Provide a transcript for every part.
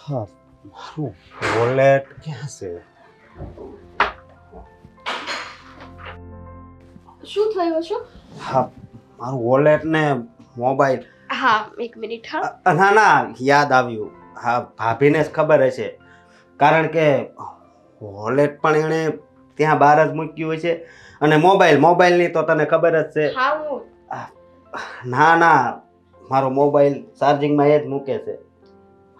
હા, મારું વોલેટ ક્યાં છે? શું થયું શું? હા, મારું વોલેટ ને મોબાઈલ. હા, એક મિનિટ. હા, ના ના, યાદ આવ્યું. હા, ભાભીને જ ખબર હશે, કારણ કે વોલેટ પણ એણે ત્યાં બહાર જ મૂક્યું હોય છે. અને મોબાઈલની તો તને ખબર જ છે. હા હું ના ના, મારો મોબાઈલ ચાર્જિંગમાં એ જ મૂકે છે.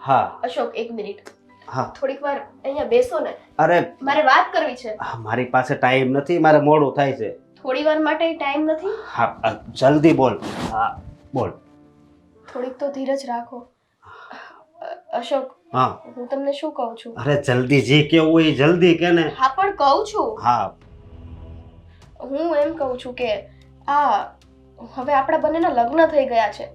હા અશોક, એક મિનિટ. હા. થોડીક વાર અહીંયા બેસો ને, અરે મારે વાત કરવી છે. મારી પાસે ટાઈમ નથી, મારે મોડું થાય છે. થોડી વાર માટે ટાઈમ નથી? હા, જલ્દી બોલ. હા બોલ. થોડીક તો ધીરજ રાખો. અશોક, હા. હું તમને શું કહું છું? અરે જલ્દી, જે કેવું હોય એ જલ્દી કે ને. હા પણ કહું છું. હા. હું એમ કહું છું કે હવે આપણા બંનેના લગ્ન થઈ ગયા છે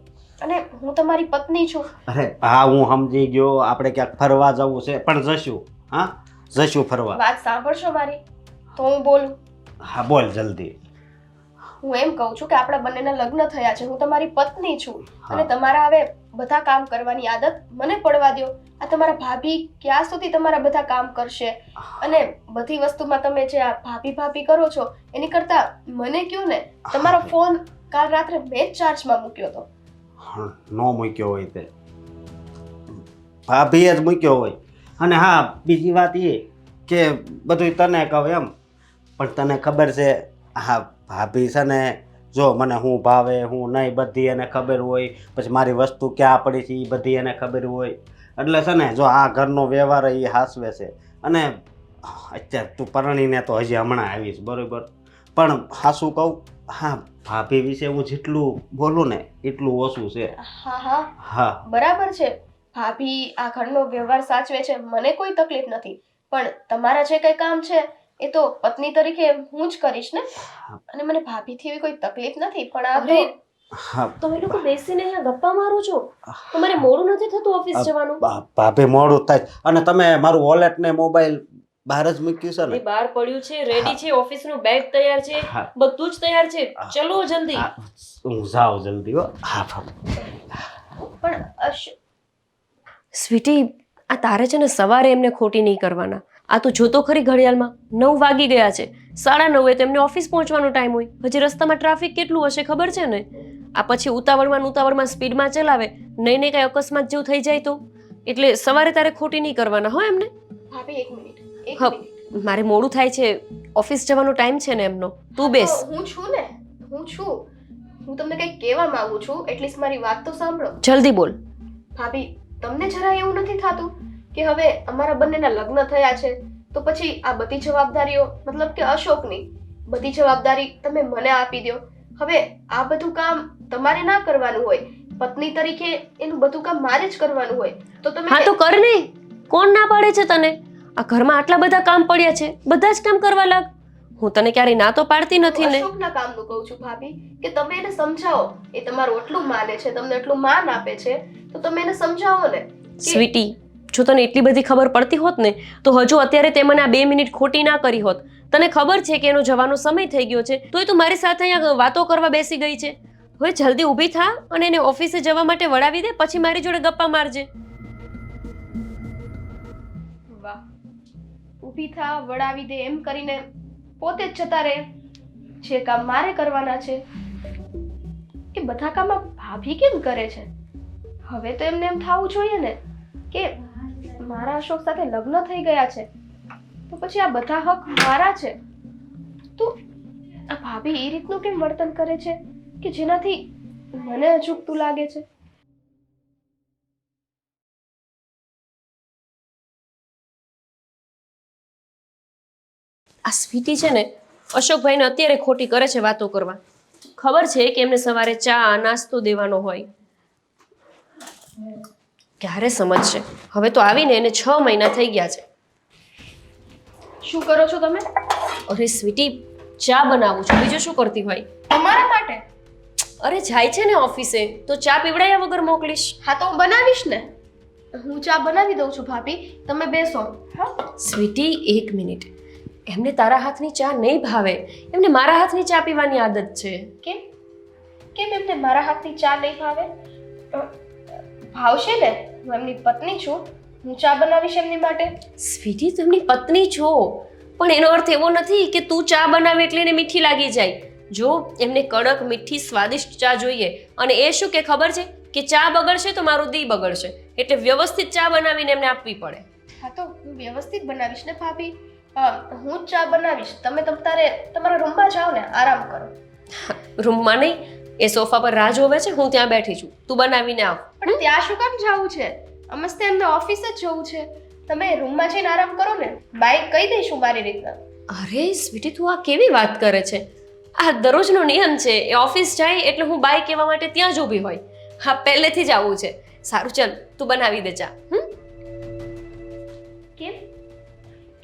અને હું તમારી પત્ની છું. અરે હા, હું સમજી ગયો. આપણે ક્યાંક ફરવા જવું છે, પણ જશું. હા, જશું ફરવા. વાત સાંભળશો મારી તો હું બોલું. હા બોલ જલ્દી. હું એમ કહું છું કે આપણા બંનેના લગ્ન થયા છે, હું તમારી પત્ની છું હા. અને તમારા હવે બધા કામ કરવાની આદત મને પડવા દો. આ તમારા ભાભી ક્યાં સુધી તમારા બધા કામ કરશે? અને બધી વસ્તુમાં તમે જે આ ભાભી ભાભી કરો છો એની કરતા મને કયો ને, તમારો ફોન કાલ રાત્રે મેં જ ચાર્જમાં મૂક્યો હતો. નો મૂક્યો હોય તે ભાભીએ જ મૂક્યો હોય. અને હા, બીજી વાત એ કે બધું તને કહું એમ, પણ તને ખબર છે હા ભાભી છે ને, જો મને હું ભાવે હું નહીં બધી એને ખબર હોય. પછી મારી વસ્તુ ક્યાં પડી છે એ બધી એને ખબર હોય. એટલે છે ને, જો આ ઘરનો વ્યવહાર એ હાસવે છે. અને અત્યારે તું પરણીને તો હજી હમણાં આવીશ, બરોબર, પણ હાસું કહું, હા ભાભી વિશે હું જેટલું બોલું ને એટલું ઓછું છે. હા હા હા બરાબર છે. ભાભી આ ઘરનો વ્યવહાર સાચવે છે, મને કોઈ તકલીફ નથી. પણ તમારા જે કંઈ કામ છે એ તો પત્ની તરીકે હું જ કરીશ ને. અને મને ભાભીથી એવી કોઈ તકલીફ નથી. પણ આ તો હા, તમે લોકો બેસીને અહીંયા ગપ્પા મારો છો તો મારે મોડું નથી થતું ઓફિસ જવાનું? ભાભી મોડું થાય. અને તમે મારું વોલેટ ને મોબાઈલ બહાર જ મૂક્યું છે ને? બહાર પડ્યું છે, રેડી છે, ઓફિસનું બેગ તૈયાર છે, હા. બધું જ તૈયાર છે. ચલો જલ્દી. હું જાઉં જલ્દી હો. હા પણ સ્વીટી, આ તારે છે ને સવારે એમને ખોટી નહીં કરવાના. આ તું જોતો ખરી ઘડિયાળમાં 9 વાગી ગયા છે. 9:30 તો એમને ઓફિસ પહોંચવાનો ટાઈમ હોય. હજી રસ્તામાં ટ્રાફિક કેટલું હશે ખબર છે ને? આ પછી ઉતાવળમાં સ્પીડમાં ચલાવે, નહીં કાંઈ અકસ્માત જેવું થઈ જાય તો. એટલે સવારે તારે ખોટી નહીં કરવાના હો એમને. ભાભી એક મિનિટ. હા, મારે મોડું થાય છે, ઓફિસ જવાનો ટાઈમ છે ને એમનો. તું બેસ. હું છું ને, હું તમને કંઈક કહેવા માંગુ છું, એટલીસ્ટ મારી વાત તો સાંભળો. જલ્દી બોલ. ભાભી, તમને જરા એવું નથી થતું કે હવે અમારા બંનેના લગ્ન થયા છે તો પછી આ બધી જવાબદારીઓ, મતલબ કે અશોકની બધી જવાબદારી તમે મને આપી દો? હવે આ બધું કામ તમારે ના કરવાનું હોય, પત્ની તરીકે એનું બધું કામ મારે જ કરવાનું હોય. તો તમે હા તો કર ને. કોણ ના પાડે છે તને? આ ઘરમાં આટલા બધા કામ પડ્યા છે, બધા જ કામ કરવા લાગ. હું તને ક્યારેય ના તો પાડતી નથી ને. અશોકના કામનું કહું છું ભાભી, કે તમે એને સમજાવો. એ તમારું એટલું માને છે, તમને એટલું માન આપે છે, તો તમે એને સમજાવો ને. સ્વીટી, જો તને એટલી બધી ખબર પડતી હોત ને તો હજુ અત્યારે તે મને આ 2 મિનિટ ખોટી ના કરી હોત. તને ખબર છે કે એનો જવાનો સમય થઈ ગયો છે, તોય તું મારી સાથે અહીંયા વાતો કરવા બેસી ગઈ છે. હવે જલ્દી ઊભી થા અને એને ઓફિસે જવા માટે વળાવી દે, પછી મારી જોડે ગપ્પા મારજે. વાહ, ઊભી થા, વળાવી દે એમ કરીને પોતે જ જતા રહે. જે કામ મારે કરવાના છે એ બધા કામ ભાભી કેમ કરે છે? હવે તો એમને એમ થવું જોઈએ ને કે મારા અશોક સાથે લગ્ન થઈ ગયા છે તો પછી આ બધા હક મારા છે. તો આ ભાભી એ રીતનું કેમ વર્તન કરે છે કે જેનાથી મને અજુગતું લાગે છે? આ સ્વીટી છે ને, અશોકભાઈને અત્યારે ખોટી કરે છે વાતો કરવા. ખબર છે કે એમને સવારે ચા નાસ્તો દેવાનો હોય. ક્યારે સમજશે? હવે તો આવીને એને 6 મહિના થઈ ગયા છે. શું કરો છો તમે? અરે સ્વીટી, ચા બનાવું છું, બીજું શું કરતી હોય? તમારા માટે? અરે જાય છે ને ઓફિસે તો ચા પીવડાયા વગર મોકલીશ? હા તો હું બનાવીશ ને. હું ચા બનાવી દઉં છું ભાભી, તમે બેસો. હા સ્વીટી, 1 મિનિટ. એમને તારા હાથની ચા નહીં ભાવે, એમને મારા હાથની ચા પીવાની આદત છે. કેમ કેમ એમને મારા હાથની ચા નહીં ભાવે? ભાવશે ને, હું એમની પત્ની છું હું ચા બનાવીશ એમની માટે. સ્વીટી તેમની પત્ની છો, પણ એનો અર્થ એવો નથી કે તું ચા બનાવે એટલે એને મીઠી લાગી જાય. જો એમને કડક મીઠી સ્વાદિષ્ટ ચા જોઈએ, અને એ શું કે ખબર છે કે ચા બગડશે તો મારું દી બગડશે, એટલે વ્યવસ્થિત ચા બનાવીને એમને આપવી પડે. હા તો હું વ્યવસ્થિત બનાવીશ ને ભાભી. હું જ ચા બનાવીશ. તમે તમારા રૂમમાં જાઓ ને, આરામ કરો. રૂમમાં નહીં, એ સોફા પર રાહ જોવે છે, હું ત્યાં બેઠી છું, તું બનાવીને આવ. પણ ત્યાં શું કામ જવું છે? અમસ્તે એમને ઓફિસ જ જવું છે. તમે રૂમમાં જઈને આરામ કરો ને, બાઈક કહી દઈશું મારી રીતના. અરે સ્વીટી, તું આ કેવી વાત કરે છે? આ દરરોજનો નિયમ છે. એ ઓફિસ જાય એટલે હું બાય કહેવા માટે ત્યાં જ ઊભી હોય. હા, પહેલેથી જ આવું છે. સારું, ચાલ તું બનાવી દે ચા. કેમ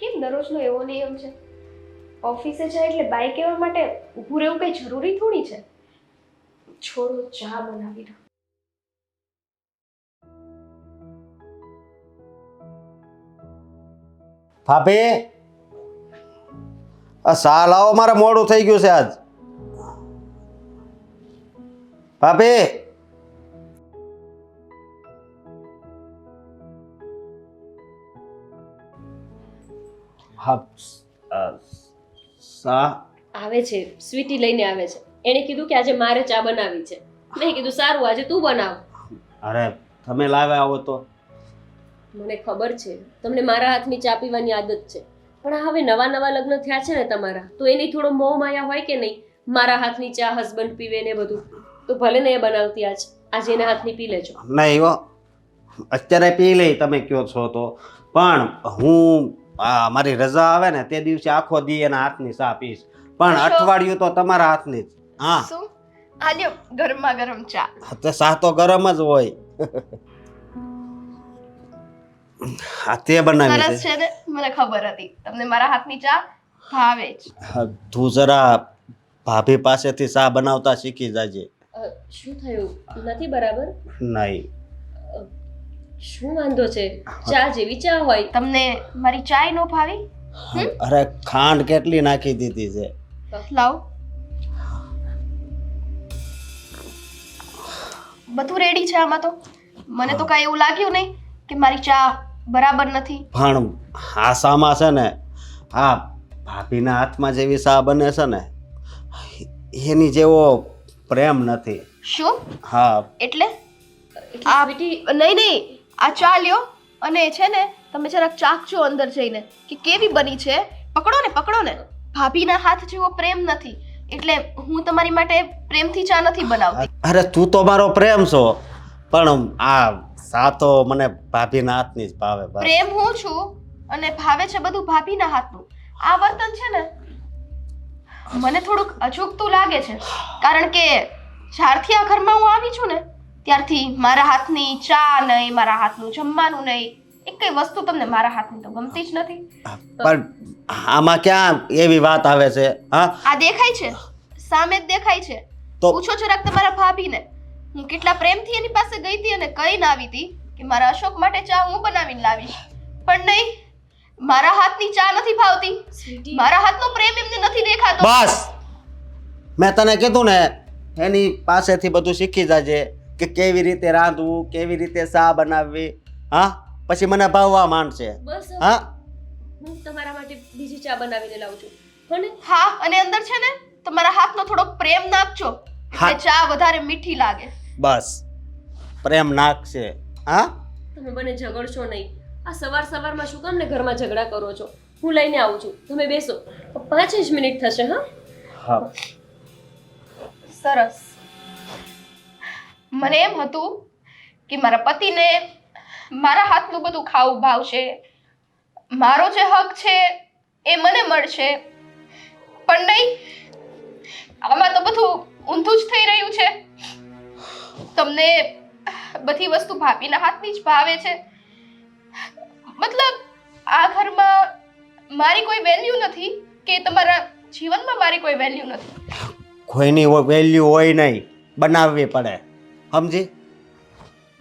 કેમ દરરોજનો એવો નિયમ છે? ઓફિસે જાય એટલે બાઈક કહેવા માટે ઊભું રહેવું કઈ જરૂરી થોડી છે. છોડો, ચા બનાવી દો. ભાભી, આ સા લાવો, મારે મોડું થઈ ગયું છે આજ. ભાભી, હા, સા આવે છે, સ્વીટી લઈને આવે છે. એણે કીધું કે આજે મારે ચા બનાવી છે. મેં કીધું સારું, આજે તું બનાવ. અરે તમે લાવ્યા આવો તો. મને ખબર છે તમને મારા હાથની ચા પીવાની આદત છે, પણ હવે નવા નવા લગ્ન થયા છે ને તમારા, તો એની થોડો મોહ માયા હોય કે નહીં? મારા હાથની ચા હસબન્ડ પીવે ને બધું, તો ભલે ને એ બનાવતી આજે એના હાથની પી લેજો. નહીં હો, અત્યારે પી લઈ તમે કયો છો તો. પણ હું મારી રજા આવે ને તે દિવસે આખો દી એના હાથની ચા પીશ, પણ અઠવાડિયું તો તમારા હાથની જ. હા, શું? આલ્યો ગરમા ગરમ ચા. તો ચા તો ગરમ જ હોય. હા, તે બનાવી સરસ છે ને, મને ખબર હતી તમને મારા હાથની ચા ભાવે જ. તું જરા ભાભી પાસેથી ચા બનાવતા શીખી જાજે. શું થયું? નથી બરાબર? નહીં. શું વાંધો છે? ચા જેવી ચા હોય. તમને મારી ચાય નો ભાવી? અરે ખાંડ કેટલી નાખી દીધી છે. લાવ. બધું રેડી છે આમાં તો. મને તો કાંઈ એવું લાગ્યું નહીં કે મારી ચા બરાબર નથી. પણ આ સામાં છે ને, આ ભાભીના હાથમાં જેવી ચા બને છે ને, એની જેવો પ્રેમ નથી. શું? હા. એટલે આ નહીં, આ ચા લ્યો અને છે ને તમે જરાક ચાખજો અંદર જઈને કે કેવી બની છે. પકડો ને. ભાભીના હાથ જેવો પ્રેમ નથી, એટલે હું તમારી માટે પ્રેમથી ચા નથી બનાવતી. અરે તું તો મારો પ્રેમ છો, પણ આ ચા તો મને ભાભીના હાથની જ ભાવે. પ્રેમ હું છું અને ભાવે છે બધું ભાભીના હાથનું. આ વર્તન છે ને મને થોડુંક અજુગતું લાગે છે, કારણ કે જ્યારથી આ ઘરમાં હું આવી છું ને ત્યારથી મારા હાથની ચા નહીં, મારા હાથનું જમવાનું નહીં, એકેય વસ્તુ તમને મારા હાથની તો ગમતી જ નથી. પણ આમાં ક્યાં એવી વાત આવે છે? હા, આ દેખાય છે, સામે જ દેખાય છે. તો પૂછો જરાક તમારા ભાભીને. હું કેટલા પ્રેમથી એની પાસે ગઈ હતી અને કહીને આવી હતી કે મારા અશોક માટે ચા હું બનાવીને લાવીશ, પણ નહીં, મારા હાથની ચા નથી ભાવતી. મારા હાથનો પ્રેમ એમને નથી દેખાતો. બસ, મેં તને કીધું ને, એની પાસેથી બધું શીખી જાજે કે કેવી રીતે રાંધવું, કેવી રીતે ચા બનાવવી. હા, પછી મને ભાવવા માંડશે. બસ, હા, હું તમારા માટે બીજી ચા બનાવીને લાવું છું. હો ને? હા, અને અંદર છે ને તમારા હાથનો થોડોક પ્રેમ નાખજો એટલે ચા વધારે મીઠી લાગે. બસ, પ્રેમ નાખશે. હા, તમે બંને ઝઘડશો નહીં. આ સવારમાં શું કામ ને ઘરમાં ઝઘડા કરો છો? હું લઈને આવું છું, તમે બેસો. 5 જ મિનિટ થશે. હા. સરસ. મને એમ હતું કે મારા પતિને મારા હાથનું બધું ખાવું ભાવશે, મારો જે હક છે એ મને મળશે, પણ નહીં, આમાં તો બધું ઊંધું જ થઈ રહ્યું છે. તમને બધી વસ્તુ ભાભીના હાથની જ ભાવે છે. મતલબ આ ઘરમાં મારી કોઈ વેલ્યુ નથી કે તમારા જીવનમાં મારી કોઈ વેલ્યુ નથી? કોઈની વેલ્યુ હોય નહીં, બનાવવી પડે. સમજી?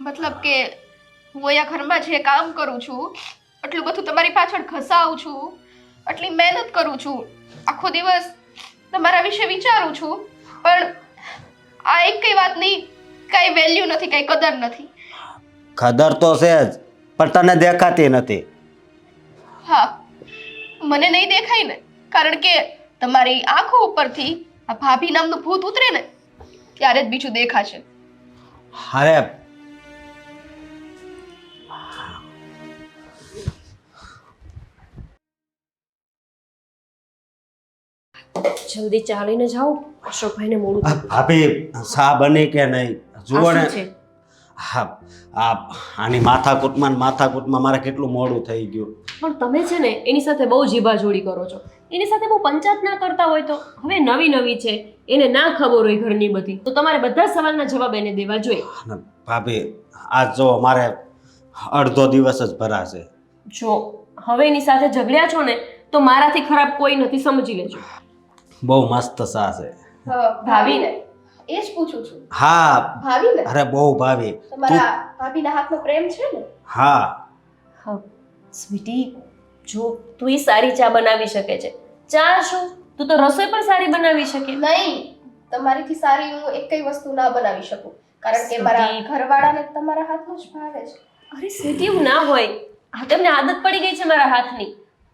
મતલબ કે હું અહીંયા ઘરમાં જે કામ કરું છું, આટલું બધું તમારી પાછળ ઘસાવું છું, આટલી મહેનત કરું છું, આખો દિવસ તમારા વિશે વિચારું છું, પણ આ એક કઈ વાતની કઈ વેલ્યુ નથી, કઈ કદર નથી. કદર તો છે જ, પણ તને દેખાતી નથી. હા, મને નહીં દેખાય ને, કારણ કે તમારી આંખો ઉપરથી આ ભાભી નામનું ભૂત ઉતરે ને ત્યારે જ બીજું દેખાશે. અરે જલ્દી ચાલીને જાઓ, અશોકભાઈને મોડું આ થયું. ભાભી સા બની કે નહીં જુઓ આ ને. શું છે? હા, આની માથાકૂટમાં મારે કેટલું મોડું થઈ ગયું. પણ તમે છે ને એની સાથે બહુ જીભાજોડી કરો છો. એની સાથે બહુ પંચાયત ના કરતા હોય તો. હવે નવી છે, એને ના ખબર હોય ઘરની બધી, તો તમારે બધા સવાલના જવાબ એને દેવા જોઈએ. અને ભાભી આજ જો મારે અડધો દિવસ જ ભરાશે. જો હવે એની સાથે ઝઘડ્યા છો ને તો મારાથી ખરાબ કોઈ નથી, સમજી લેજો. બહુ મસ્ત સા છે. ભાભીને એ જ પૂછું છું. હા, ભાભીને અરે બહુ ભાભી. તમારા ભાભીના હાથનો પ્રેમ છે ને? હા, હા સ્વીટી, જો તું ઈ સારી ચા બનાવી શકે છે. ચા શું, તું તો રસોઈ પણ સારી બનાવી શકે. નહીં, તમારીથી સારી હું એકઈ વસ્તુ ના બનાવી શકું, કારણ કે મારા સ્વીટી. ઘરવાળાને તમારા હાથનું જ ભાવે છે. અરે સ્વીટી, એવું ના હોય. આ તમને આદત પડી ગઈ છે મારા હાથની,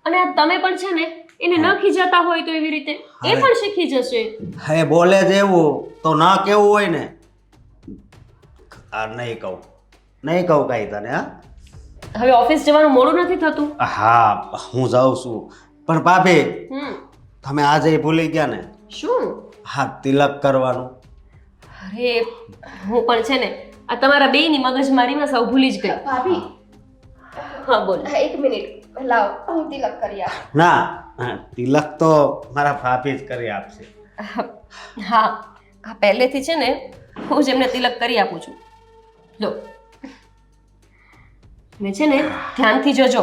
અને આ તમે પણ છે ને એને ન ખીજાતા હોય તો એવી રીતે એ અરે. પણ શીખી જશે. હે બોલે જ એવું તો ના કેવું હોય ને. આ નહીં કહું કાંઈ તને. હા હવે ઓફિસ જવાનું મોડું નથી થતું? હા, હું જાઉં છું. પણ ભાભી તમે આજે ભૂલી ગયા ને. શું? હા, તિલક કરવાનું. અરે હું પણ છે ને આ તમારા બેયની મગજમારીમાં સૌ ભૂલી જ ગઈ. ભાભી, હા બોલ. એક મિનિટ, લાવ હું તિલક કરી આપું. ના, તિલક તો મારા ભાભી જ કરી આપશે. હા, આ પહેલેથી છે ને હું જ એમને તિલક કરી આપું છું. લો, ને છે ને ધ્યાનથી જજો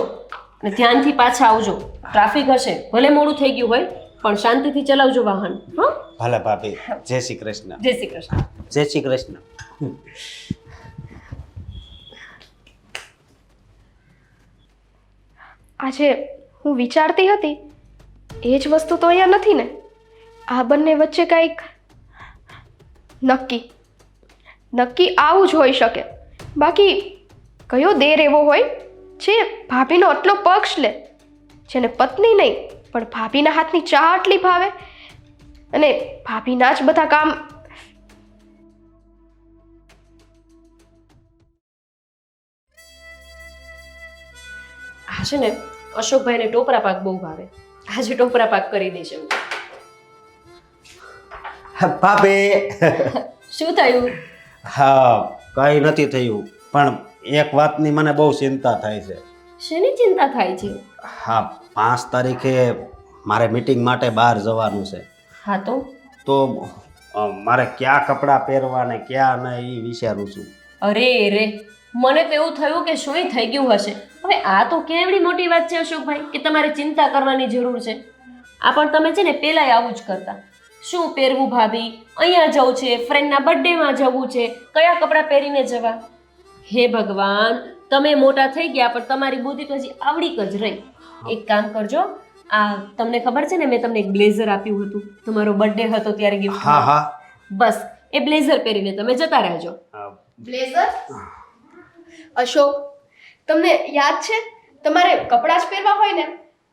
અને ધ્યાનથી પાછા આવજો. ટ્રાફિક હશે, ભલે મોડું થઈ ગયું હોય, પણ શાંતિથી ચલાવજો વાહન. હા, ભલે ભાભી. જય શ્રી કૃષ્ણ. જય શ્રી કૃષ્ણ. જય શ્રી કૃષ્ણ. આજે હું વિચારતી હતી એ જ વસ્તુ તો અહીંયા નથી ને. આ બંને વચ્ચે કંઈક નક્કી આવું જ હોઈ શકે. બાકી કયો દેર એવો હોય જે ભાભીનો આટલો પક્ષ લે, જેને પત્ની નહીં પણ ભાભીના હાથની ચા આટલી ભાવે, અને ભાભીના જ બધા કામ. આ છે ને અશોકભાઈને ટોપરા પાક બહુ ભાવે. આજે ટોપરા પાક કરી દઈશ એમ. ભાભી. શું થયું? હા, કઈ નથી થયું, પણ એક વાતની મને બહુ ચિંતા થાય છે. શેની ચિંતા થાય છે? હા, 5 તારીખે મારે મીટિંગ માટે બહાર જવાનું છે. હા તો મારે કયા કપડાં પહેરવા ને ક્યાં નહીં એ વિચારું છું. અરે રે, મને તો એવું થયું કે શું થઈ ગયું હશે. હવે આ તો કેવડી મોટી વાત છે અશોકભાઈ કે તમારે ચિંતા કરવાની જરૂર છે. આ પણ તમે છે ને પેલાય આવું જ કરતા. શું પહેરવું ભાભી, અહીંયા જવું છે, ફ્રેન્ડના બર્થડેમાં જવું છે, કયા કપડાં પહેરીને જવા. હે ભગવાન, તમે મોટા થઈ ગયા પણ તમારી બુદ્ધિ તો હજી આવડીક જ રહી. એક કામ કરજો, આ તમને ખબર છે ને મેં તમને એક બ્લેઝર આપ્યું હતું તમારો બર્થડે હતો ત્યારે ગિફ્ટ. હા. બસ એ બ્લેઝર પહેરીને તમે જતા રહેજો. બ્લેઝર? અશોક, તમને યાદ છે તમારે કપડાં જ પહેરવા હોય ને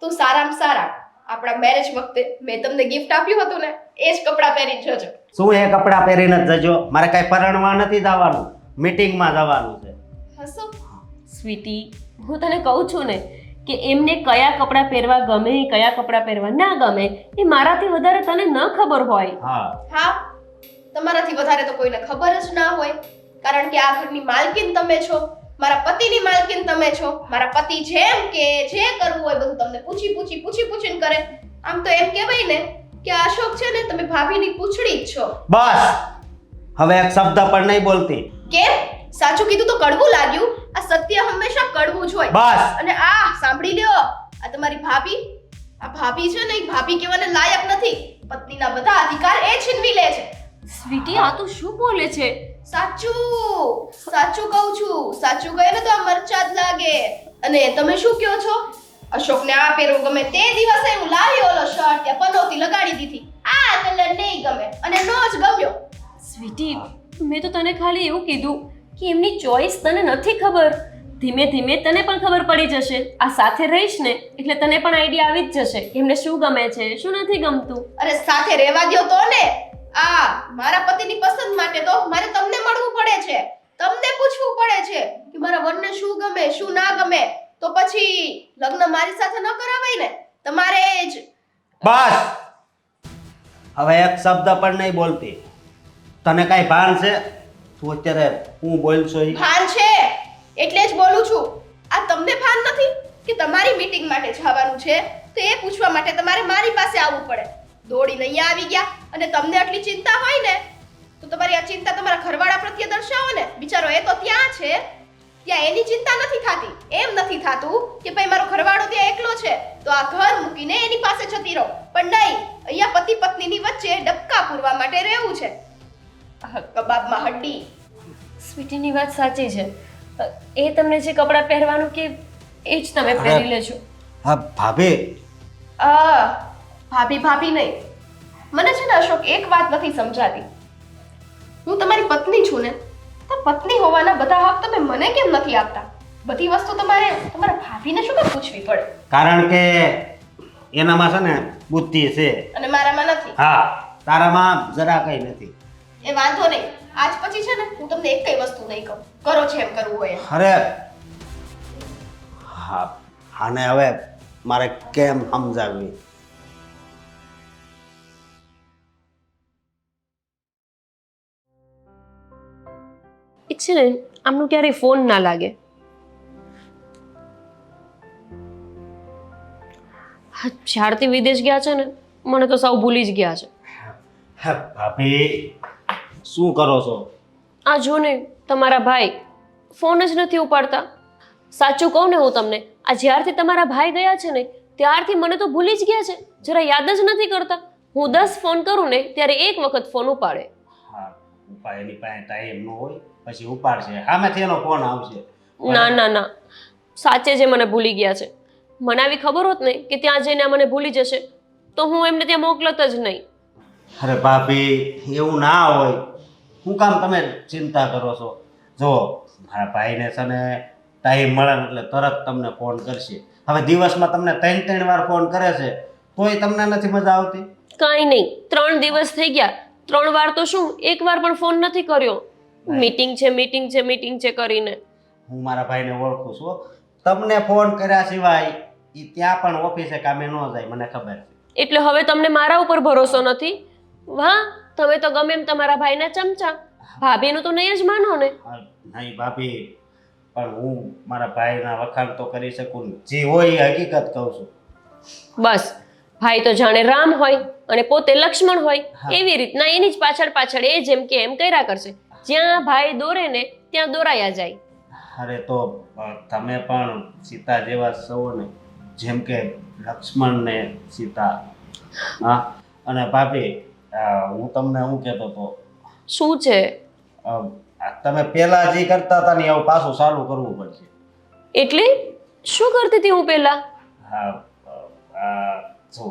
તો સારામાં સારા આપણા મેરેજ વખતે મેં તમને ગિફ્ટ આપ્યું હતું ને એ જ કપડાં પહેરીને જજો. શું એ કપડાં પહેરીને જ જજો? મારે કઈ પરણવા નથી જવાનું, મીટિંગમાં જવાનું છે. હસો? સ્વીટી, હું તને કહું છું ને કે એમને કયા કપડાં પહેરવા ગમે, કયા કપડાં પહેરવા ના ગમે એ મારાથી વધારે તને ન ખબર હોય. હા, તમારાથી વધારે તો કોઈને ખબર જ ના હોય, કારણ કે આ ઘરની માલકીન તમે છો, મારા પતિની માલકીન તમે છો. મારા પતિ જેમ કે જે કરવું હોય બધું તમને પૂછીને કરે. આમ તો એમ કહેવાય ને કે આ અશોક છે ને તમે ભાભીની પૂંછડી જ છો. બસ, હવે એક શબ્દ પણ નહીં બોલતી. કેમ? સાચું કીધું તો કડવું લાગ્યું? આ સત્ય હંમેશા કડવું જ હોય. બસ. અને આ સાંભળી લ્યો, આ તમારી ભાભી, આ ભાભી છે ને એ ભાભી કહેવાને લાયક નથી. પત્નીના બધા અધિકાર એ છીનવી લે છે. સ્વીટી, આ તું શું બોલે છે? સાચું કહું છું. સાચું કહે ને તો આ મરચા જ લાગે. અને તમે શું કહો છો? અશોકને આ પહેરવું ગમે તે દિવસે હું લાવી ઓલો શર્ટ ત્યાં પનોતી લગાડી દીધી. આ કલર નહીં ગમે અને નો જ ગમ્યો. સ્વીટી, મેં તો તને ખાલી એવું કીધું કે એમની ચોઈસ તને નથી ખબર. ધીમે ધીમે તને પણ ખબર પડી જશે. આ સાથે રહીશ ને એટલે તને પણ આઈડિયા આવી જ જશે કે એમને શું ગમે છે શું નથી ગમતું. અરે સાથે રહેવા દ્યો તો ને. આ મારા પતિની પસંદ માટે તો મારે તમને મળવું પડે છે, તમને પૂછવું પડે છે કે મારા વરને શું ગમે શું ના ગમે. તો પછી લગ્ન મારી સાથે ન કરાવાય ને, તમારે જ. બસ હવે એક શબ્દ પણ નહીં બોલતી. તને કાંઈ ભાન છે? તું અત્યારે હું બોલશો ઈ? ભાન છે એટલે જ બોલું છું. આ તમને ભાન નથી કે તમારી મીટિંગ માટે જવાનું છે તો એ પૂછવા માટે તમારે મારી પાસે આવવું પડે. દોડીને અહીંયા આવી ગયા અને તમને આટલી ચિંતા હોય ને તો તમારી આ ચિંતા તમારા ઘરવાળા પ્રત્યે દર્શાવો ને. બિચારો એ તો ત્યાં છે, ત્યાં એની ચિંતા નથી થતી. એમ નથી થતું કે ભાઈ મારો ઘરવાળો ત્યાં એકલો છે તો આ ઘર મૂકીને એની પાસે જતી રહો. પણ નહીં, અહીંયા પતિ પત્નીની વચ્ચે ડબકા પૂરવા માટે રહેવું છે. કબાબમાં હડ્ડી. સ્વીટીની વાત સાચી છે. એ તમને જે કપડાં પહેરવાનું કે એ જ તમે પહેરી લેજો. હા ભાભી. ભાભી ભાભી નહીં. મને છે ને અશોક એક વાત નથી સમજાતી. હું તમારી પત્ની છું ને, તો પત્ની હોવાના બધા હક તમે મને કેમ નથી આપતા? બધી વસ્તુ તમારે તમારા ભાભીને શું કામ પૂછવી પડે? કારણ કે એનામાં છે ને બુદ્ધિ છે અને મારામાં નથી. હા, તારામાં જરા કઈ નથી. એ વાંધો નહીં. આજ પછી છે ને હું તમને એક કઈ વસ્તુ નહીં કહું. કરો છે એમ કરવું હોય. અરે હા, આને હવે મારે કેમ સમજાવવી? એક છે ને આમનું ક્યારેય ફોન ના લાગે. જ્યારથી વિદેશ ગયા છે ને મને તો સાવ ભૂલી જ ગયા છે. હા ભાભી, શું કરો છો? આ જો ને તમારા ભાઈ ફોન જ નથી ઉપાડતા. સાચું કહું ને હું તમને, આ જ્યારથી તમારા ભાઈ ગયા છે ને ત્યારથી મને તો ભૂલી જ ગયા છે. જરા યાદ જ નથી કરતા. હું 10 ફોન કરું ને ત્યારે એક વખત ફોન ઉપાડે. હા, એની પાસે ટાઈમ ન હોય પછી ઉપાડશે, સામેથી એનો ફોન આવશે. ના ના ના, સાચે જે મને ભૂલી ગયા છે. મને આવી ખબર હોત ને કે ત્યાં જઈને આ મને ભૂલી જશે તો હું એમને ત્યાં મોકલત જ નહીં. અરે ભાભી, એવું ના હોય. શું કામ તમે ચિંતા કરો છો? જો મારા ભાઈને છે ને ટાઈમ મળે ને એટલે તરત તમને ફોન કરશે. હવે દિવસમાં તમને 3 વાર ફોન કરે છે તોય તમને નથી મજા આવતી? કાંઈ નહીં, 3 દિવસ થઈ ગયા. 3 વાર તો શું, 1 વાર પણ ફોન નથી કર્યો. મીટિંગ છે મીટિંગ છે મીટિંગ છે કરીને. હું મારા ભાઈને ઓળખું છું. તમને ફોન કર્યા સિવાય ઈ ત્યાં પણ ઓફિસે કામે ન જાય, મને ખબર છે. એટલે હવે તમને મારા ઉપર ભરોસો નથી? વાહ, તમે તો ગમે એમ તમારા ભાઈના ચમચા. ભાભીનું તો નહીં જ માનો ને? નહીં ભાભી, પણ હું મારા ભાઈના વખાણ તો કરી શકું ને. જે હોય એ હકીકત કહું છું. બસ, ભાઈ તો જાણે રામ હોય અને પોતે લક્ષ્મણ હોય એવી રીતના એની જ પાછળ પાછળ એ જેમ કે એમ કર્યા કરશે. જ્યાં ભાઈ દોરે ને ત્યાં દોરાયા જાય. અરે તો તમે પણ સીતા જેવા છો ને, જેમ કે લક્ષ્મણ ને સીતા. હા, અને ભાભી હું તમને શું કહેતો હતો? શું છે? તમે પેલા જે કરતા હતા ને એવું પાછું ચાલુ કરવું પડશે. એટલે શું કરતી હતી હું પહેલા? હા, જો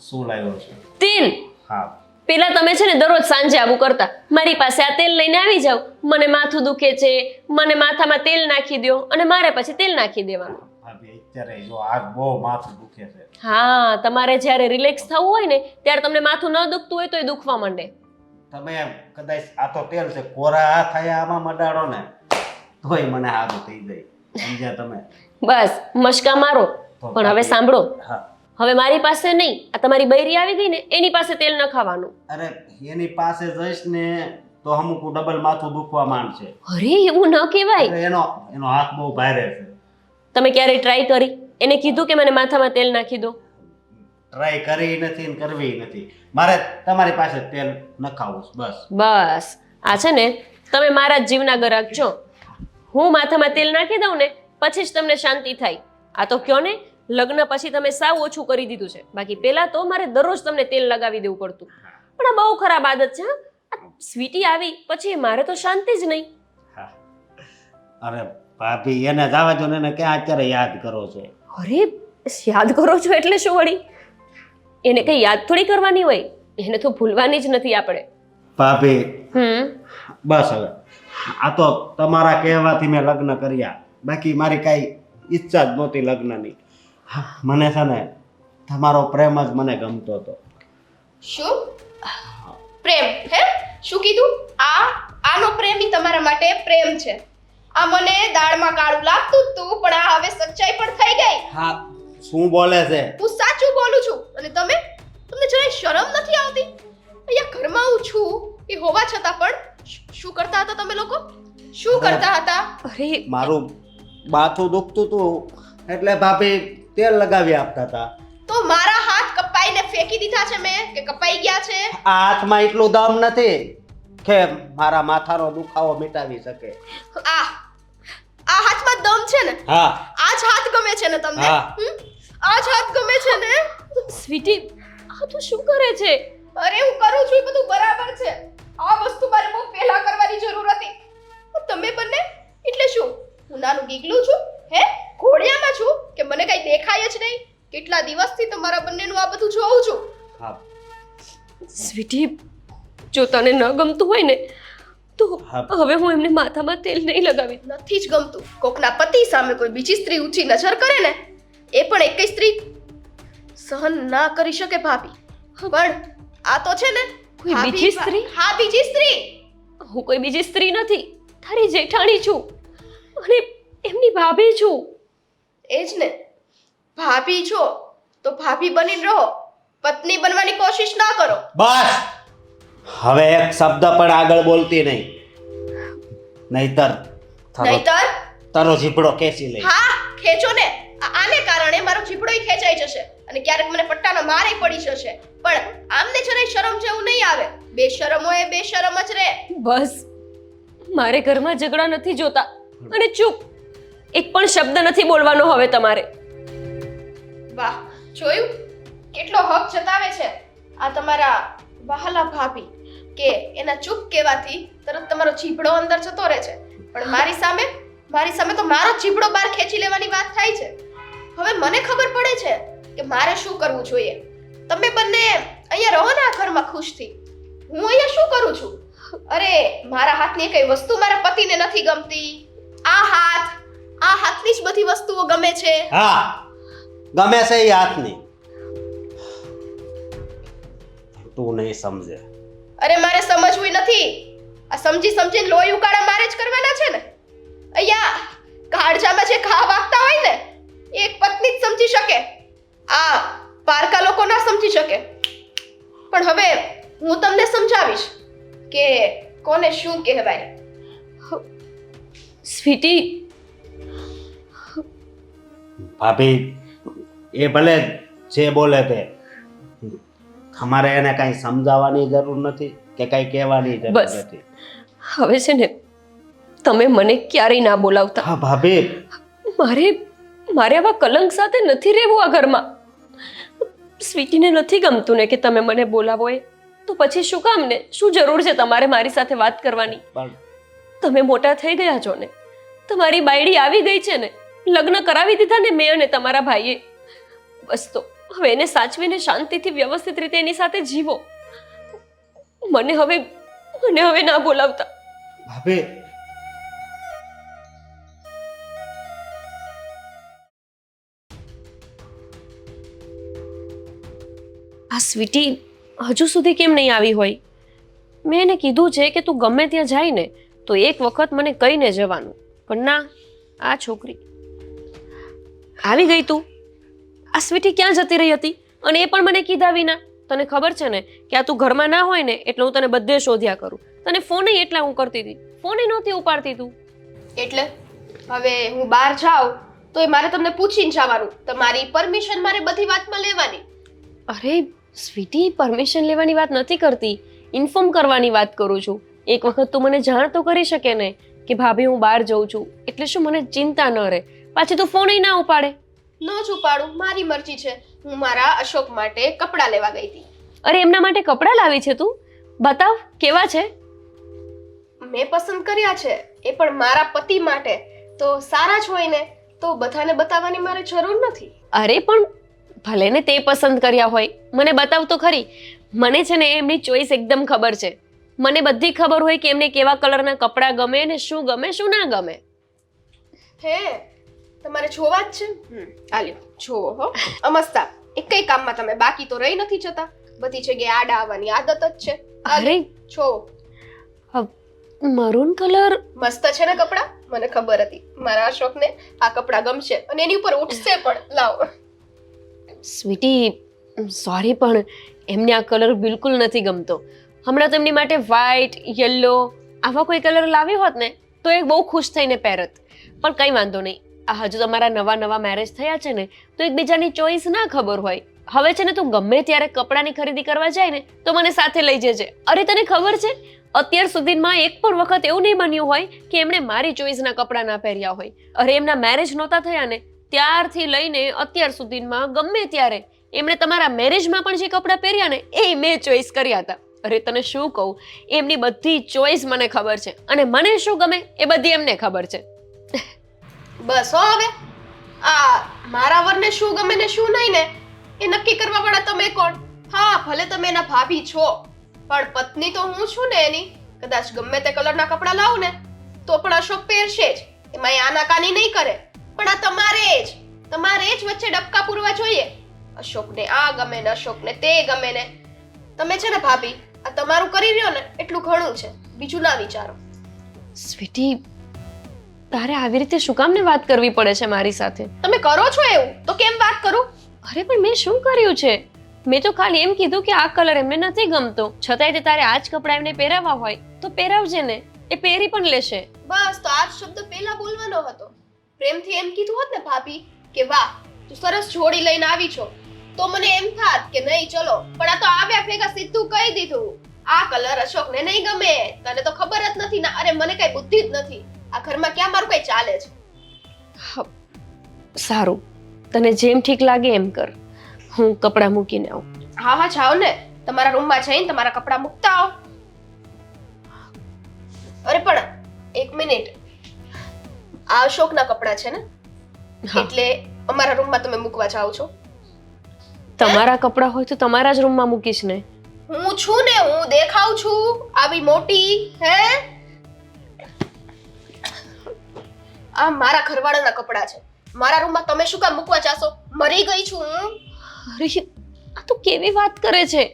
શું લાવ્યો છે? તેલ. હા, પેલા તમે છે ને દરરોજ સાંજે આવું કરતા, મારી પાસે આ તેલ લઈને આવી જાવ, મને માથું દુખે છે, મને માથામાં તેલ નાખી દો, અને મારે પછી તેલ નાખી દેવાનું. ભાભી અત્યારે જો આજ બહુ માથું દુખે છે. હા, તમારે જ્યારે રિલેક્સ થવું હોય ને ત્યારે તમને માથું ન દુખતું હોય તો એ દુખવા માંડે. તમે કદાચ આ તો તેલ છે, કોરા હાથ થયા આમાં મડાડો ને તોય મને સારું થઈ જાય. સમજ્યા તમે? બસ મશકા મારો. પણ હવે સાંભળો, હા, હવે મારી પાસે નહીં, આ તમારી બૈરી આવી ગઈ ને એની પાસે તેલ ન ખાવાનું. અરે એની પાસે જઈશ ને તો અમુક ડબલ માથું દુખવા માંડશે. અરે એવું ન કહેવાય. અરે એનો હાથ બહુ ભારે છે. તમે ક્યારેય ટ્રાય કરી? એને કીધું કે મને માથામાં તેલ નાખી દો? ટ્રાય કરી નથી ને કરવી નથી. મારે તમારી પાસે તેલ નખાવું છે, બસ. બસ આ છે ને તમે મારા જ જીવના ગરાક છો. હું માથામાં તેલ નાખી દઉં ને પછી જ તમને શાંતિ થાય. આ તો કયો ને, લગ્ન પછી તમે સાવ ઓછું કરી દીધું છે. બાકી પહેલા તો મારે દરરોજ તમને તેલ લગાવી દેવું પડતું. પણ આ બહુ ખરાબ આદત છે. આ સ્વીટી આવી પછી મારે તો શાંતિ જ નહીં. હા, અરે ભાભી એને જવા દો ને, એને ક્યાં અત્યારે યાદ કરો છો? અરે યાદ કરો છો એટલે શું વળી? એને કઈ યાદ થોડી કરવાની હોય, એને તો ભૂલવાની જ નથી આપણે. ભાભી બસ હવે આ તો તમારા કહેવાથી મેં લગ્ન કર્યા. બાકી મારી કાંઈ ઈચ્છા જ નહોતી લગ્નની. હા, મને છે ને તમારો પ્રેમ જ મને ગમતો હતો. શું પ્રેમ? હે, શું કીધું? આનો પ્રેમ ઈ તમારા માટે પ્રેમ છે. આ મને દાળમાં કાળું લાગતું જ તું, પણ આ હવે સચ્ચાઈ પણ થઈ ગઈ. હા, શું બોલે છે? હું સાચું બોલું છું. અને તમને જરાય શરમ નથી આવતી? અહીંયા ઘરમાં હું છું એ હોવા છતાં પણ શું કરતા હતા તમે લોકો? શું કરતા હતા? અરે મારું માથું દુખતું હતું એટલે ભાભી તેલ લગાવી આપતા હતા. તો મારા હાથ કપાઈને ફેંકી દીધા છે મેં કે કપાઈ ગયા છે? આ હાથમાં એટલું દમ નથી કે મારા માથાનો દુખાવો મિટાવી શકે. આ હાથમાં દમ છે ને? હા. આ જ હાથ ગમે છે ને તમને? હા. આ જ હાથ ગમે છે ને? સ્વીટી, આ તું શું કરે છે? અરે હું કરું છું એ બધું બરાબર છે. આ વસ્તુ મારે બહુ પહેલા કરવાની જરૂર હતી. તમે બંને એટલે શું? હું નાનું ગીગલું છું? હે, ઘોડિયામાં છું કે મને કઈ દેખાય જ નહીં? કેટલા દિવસથી તમારા બંનેનું આ બધું જોઉં છું. હા. સ્વીટી, જો તને ન ગમતું હોય ને તો હા. હવે હું એમને માથામાં તેલ નહીં લગાવી. નથી જ ગમતું. કોકના પતિ સામે કોઈ બીજી સ્ત્રી ઊંચી નજર કરે ને, એ પણ એક સ્ત્રી સહન ના કરી શકે ભાભી. પણ આ તો છે ને કોઈ ભાભી- બીજી સ્ત્રી? હા, બીજી સ્ત્રી. હું કોઈ બીજી સ્ત્રી નથી, તારી જેઠાણી છું અને એમની ભાભી છું. એ જ ને, ભાભી છો તો ભાભી બનીને રહો. પત્ની બનવાની કોશિશ ના કરો. બસ, હવે એક શબ્દ પણ આગળ બોલતી નહીં, નહીતર તારો જીભડો ખેંચી લઈ. હા, ખેંચો ને. આને કારણે મારો જીભડોય ખેંચાઈ જશે અને ક્યારેક મને પટ્ટાનો મારે પડી જશે. પણ આમને જરાય શરમ જેવું નહીં આવે. બેશરમ હોય એ બેશરમ જ રહે. બસ, મારે ઘરમાં ઝઘડા નથી જોતા. અને ચૂપ, એક પણ શબ્દ નથી બોલવાનો હવે તમારે. વાહ, જોયું કેટલો હક જતાવે છે આ તમારા વહાલા ભાભી કે એના ચૂપ કહેવાથી તરત તમારો જીભડો અંદર જતો રહે છે. પણ મારી સામે તો મારો જીભડો બહાર ખેંચી લેવાની વાત થાય છે. હવે મને ખબર પડે છે કે મારે શું કરવું જોઈએ. તમે બંને અહીંયા રહો ને આ ઘરમાં ખુશથી. હું અહીંયા શું કરું છું? અરે, મારા હાથની કઈ વસ્તુ મારા પતિને નથી ગમતી. આ હાથની જ બધી વસ્તુઓ ગમે છે. હા, ગમે છે એ હાથની. તું નહીં સમજે. અરે, મારે સમજવું નથી. આ સમજીને લોહી ઉકાળા મારે જ કરવાના છે ને. અહીંયા કાળજામાં જે ઘા વાગતા હોય ને એક પત્ની જ સમજી શકે. આ પારકા લોકો ના સમજી શકે. પણ હવે હું તમને સમજાવીશ કે કોને શું કહેવાય. સ્વીટી, ભાભી એ ભલે જે બોલે તે, અમારે એને કઈ સમજાવવાની જરૂર નથી કે કઈ કહેવાની જરૂર બસ. નથી. હવે છે ને તમે મને ક્યારેય ના બોલાવતા. હા ભાભી, મારે આવા કલંક સાથે નથી રહેવું આ ઘરમાં. સ્વીટીને નથી ગમતું ને કે તમે મને બોલાવો એ, તો પછી શું કામ ને? શું જરૂર છે તમારે મારી સાથે વાત કરવાની? પણ તમે મોટા થઈ ગયા છો ને, તમારી બાયડી આવી ગઈ છે ને, લગ્ન કરાવી દીધા ને મેં અને તમારા ભાઈએ. બસ, તો હવે એને સાચવીને શાંતિથી વ્યવસ્થિત રીતે એની સાથે જીવો. મને હવે ના બોલાવતા. ભાભી, આ સ્વીટી હજુ સુધી કેમ નહીં આવી હોય? મેં એને કીધું છે કે તું ગમે ત્યાં જાય ને તો એક વખત મને કહીને જવાનું. પણ ના, આ છોકરી આવી ગઈ. તું આ સ્વીટી ક્યાં જતી રહી હતી? અને એ પણ મને કીધા વિના. તને ખબર છે ને કે આ તું ઘરમાં ના હોય ને એટલે હું તને બધે શોધ્યા કરું. તને ફોન એટલા હું કરતી હતી, ફોન નહોતી ઉપાડતી તું. એટલે હવે હું બહાર જાઉં તો એ મારે તમને પૂછીને જવાનું. તમારી પરમિશન મારે બધી વાતમાં લેવાની. અરે સ્વીટી, પરમિશન લેવાની વાત નથી કરતી, ઇન્ફોર્મ કરવાની વાત કરું છું. એક વખત તું મને જાણ તો કરી શકે ને કે ભાભી હું બહાર જઉં છું, એટલે શું મને ચિંતા ન રહે. પાછી તું ફોન ના ઉપાડે. ન જ ઉપાડું, મારી મરજી છે. હું મારા અશોક માટે કપડાં લેવા ગઈ હતી. અરે એમના માટે કપડાં લાવી છે તું? બતાવ, કેવા છે? મેં પસંદ કર્યા છે, એ પણ મારા પતિ માટે. તો સારા જ હોય ને, તો બધાને બતાવવાની મારે જરૂર નથી. અરે પણ ભલે ને તે પસંદ કર્યા હોય, મને બતાવ તો ખરી. મને છે ને એમની ચોઈસ એકદમ ખબર છે. મને બધી ખબર હોય કે એમને કેવા કલરના કપડાં ગમે ને શું ગમે શું ના ગમે. હે તમારે જોવા જ છે હાલ્યો જોવો હો અમસ્તા એકઈ કામમાં તમે બાકી તો રહી નથી જતા બધી જગ્યાએ આડા આવવાની આદત જ છે અરે જો મરૂન કલર મસ્ત છે ને કપડાં મને ખબર હતી મારા અશોકને આ કપડાં ગમશે અને એની ઉપર ઉઠશે પણ લાવો સ્વીટી સોરી પણ એમને આ કલર બિલકુલ નથી ગમતો હમણાં તો એમની માટે વ્હાઈટ યલો આવા કોઈ કલર લાવ્યો હોત ને તો એ બહુ ખુશ થઈને પહેરત પણ કંઈ વાંધો નહીં આ હજુ તમારા નવા મેરેજ થયા છે ને તો એકબીજાની ચોઈસ ના ખબર હોય હવે છે ને તું ગમે ત્યારે કપડાની ખરીદી કરવા જાય ને તો મને સાથે લઈ જજે અરે તને ખબર છે અત્યાર સુધીમાં એક પણ વખત એવું નહીં બન્યું હોય કે એમણે મારી ચોઈસના કપડાં ના પહેર્યા હોય અરે એમના મેરેજ નહોતા થયા ને ત્યારથી લઈને અત્યાર સુધીમાં ગમે ત્યારે એમણે તમારા મેરેજમાં પણ જે કપડાં પહેર્યા ને એ મેં ચોઈસ કર્યા હતા અરે તને શું કહું એમની બધી ચોઈસ મને ખબર છે અને મને શું ગમે એ બધી એમને ખબર છે બસ હો હવે આ મારા વરને શું ગમે ને શું નહીં ને એ નક્કી કરવા વાળા તમે કોણ હા ભલે તમે એના ભાભી છો પણ પત્ની તો હું છું ને એની કદાચ ગમે તે કલરના કપડાં લાવું ને તો પણ અશોક પહેરશે જ એમાં એ આનાકાની નહીં કરે પણ આ તમારે જ વચ્ચે ડબકા પૂરવા જોઈએ અશોકને આ ગમે ને અશોકને તે ગમે ને તમે છે ને ભાભી આ તમારું કરી રહ્યો ને એટલું ઘણું છે બીજું ના વિચારો સ્વીટી તારે આવી રીતે શું કામ ને વાત કરવી પડે છે મારી સાથે તમે કરો છો એવું તો કેમ વાત કરું અરે પણ મેં શું કર્યું છે મેં તો ખાલી એમ કીધું કે આ કલર એમને નથી ગમતો છતાંય તે તારે આ જ કપડાં એમને પહેરાવવા હોય તો પહેરાવજે ને એ પહેરી પણ લેશે બસ તો આ જ શબ્દ પહેલા બોલવાનો હતો પ્રેમથી એમ કીધું હોત ને ભાભી કે વાહ તું સરસ જોડી લઈને આવી છો તો મને એમ થાત કે નહીં ચલો પણ આ તો આવ્યા ભેગા સીધું કહી દીધું આ કલર અશોકને નહીં ગમે તને તો ખબર જ નથી ને અરે મને કઈ બુદ્ધિ જ નથી આ ઘરમાં ક્યાં મારું કઈ ચાલે છે સારું તને જેમ ઠીક લાગે એમ કર હું કપડાં મૂકીને આવું હા જાઓ ને તમારા રૂમમાં જઈને તમારા કપડાં મૂકતા આવો અરે પણ એક મિનિટ આ અશોકના કપડાં છે ને હા. એટલે અમારા રૂમમાં તમે મૂકવા જાઓ છો તમારા કપડાં હોય તો તમારા જ રૂમમાં મૂકીશ ને હું છું ને હું દેખાઉં છું આવી મોટી હે આ મારા ઘરવાળાના કપડાં છે મારા રૂમમાં તમે શું કામ મૂકવા જાશો મરી ગઈ છું હું અરે આ તો કેવી વાત કરે છે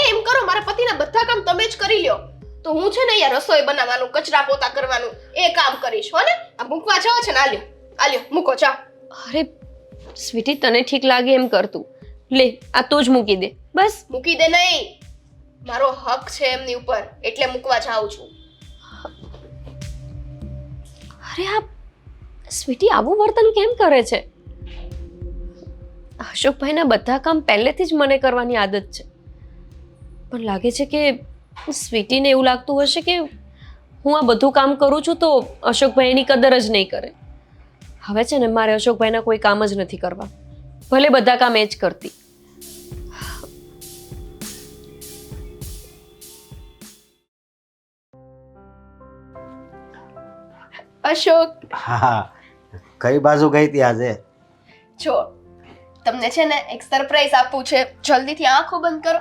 એમ કરો મારા પતિના બધા કામ તમે જ કરી લ્યો તો હું છે ને અહીંયા રસોઈ બનાવવાનું કચરા પોતા કરવાનું એ કામ કરીશ હો ને આ મૂકવા જાઓ છે ને આલ્યો મૂકો જાઓ અરે સ્વીટી તને ઠીક લાગે એમ કરતું લે આ તો જ મૂકી દે બસ મૂકી દે નહીં મારો હક છે એમની ઉપર એટલે મૂકવા જાઉં છું અરે આ સ્વીટી આવું વર્તન કેમ કરે છે અશોકભાઈના બધા કામ પહેલેથી જ મને કરવાની આદત છે પણ લાગે છે કે સ્વીટીને એવું લાગતું હશે કે હું આ બધું કામ કરું છું તો અશોકભાઈ એની કદર જ નહીં કરે હવે છે ને મારે અશોકભાઈના કોઈ કામ જ નથી કરવા ભલે બધા કામ એ જ કરતી અશોક હા કઈ બાજુ ગઈ હતી આજે જો તમને છે ને એક સરપ્રાઈઝ આપવું છે જલ્દીથી આંખો બંધ કરો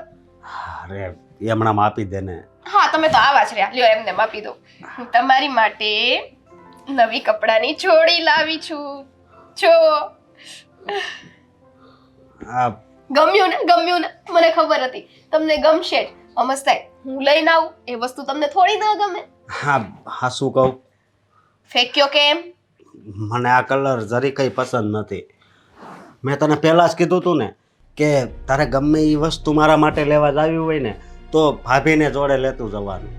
અરે એ હમણાં આપી દે ને હા તમે તો આવા જ રહ્યા લ્યો એમને આપી દો હું તમારી માટે નવી કપડાની જોડી લાવી છું જો આ ગમ્યું ને મને ખબર હતી તમને ગમશે જ અમસ્તાઈ હું લઈને આવું એ વસ્તુ તમને થોડી ના ગમે હા શું કહું ફેંક્યો કેમ મને આ કલર જરી કઈ પસંદ નથી મેં તને પહેલાં જ કીધું હતું ને કે તારે ગમે એ વસ્તુ મારા માટે લેવા જ આવી હોય ને તો ભાભીને જોડે લેતું જવાનું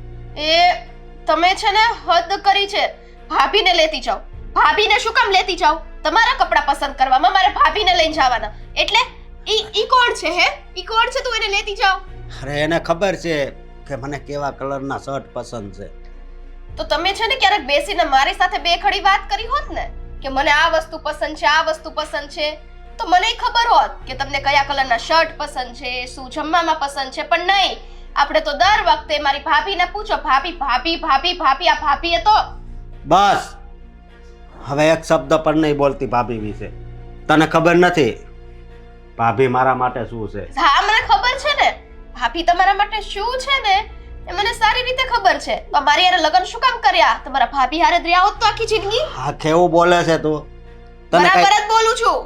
એ તમે છે ને હદ કરી છે ભાભીને લેતી જાઓ ભાભીને શું કામ લેતી જાઓ તમારા કપડાં પસંદ કરવામાં મારે ભાભીને લઈને જવાના એટલે ઈ કોણ છે હે ઈ કોણ છે તું એને લેતી જાઓ અરે એને ખબર છે કે મને કેવા કલરના શર્ટ પસંદ છે તો તમે છે ને ક્યારેક બેસીને મારી સાથે બે ખડી વાત કરી હોત ને કે મને આ વસ્તુ પસંદ છે આ વસ્તુ પસંદ છે તો મને ખબર હોત કે તમને કયા કલરના શર્ટ પસંદ છે શું જમવામાં પસંદ છે પણ નહીં આપણે તો દર વખતે મારી ભાભીને પૂછો ભાભી ભાભી ભાભી ભાભી આ ભાભીએ તો બસ હવે એક શબ્દ પણ નહીં બોલતી ભાભી વિશે તને ખબર નથી ભાભી મારા માટે શું છે હા મને ખબર છે ને ભાભી તમારા માટે શું છે ને એ મને સારી રીતે ખબર છે. તો મારી હારે લગ્ન શું કામ કર્યા? તમારા ભાભી હારે જ રહ્યા હોત તો આખી જિંદગી. હા કેવું બોલે છે તું? તને બરાબર કઈ જ બોલું છું.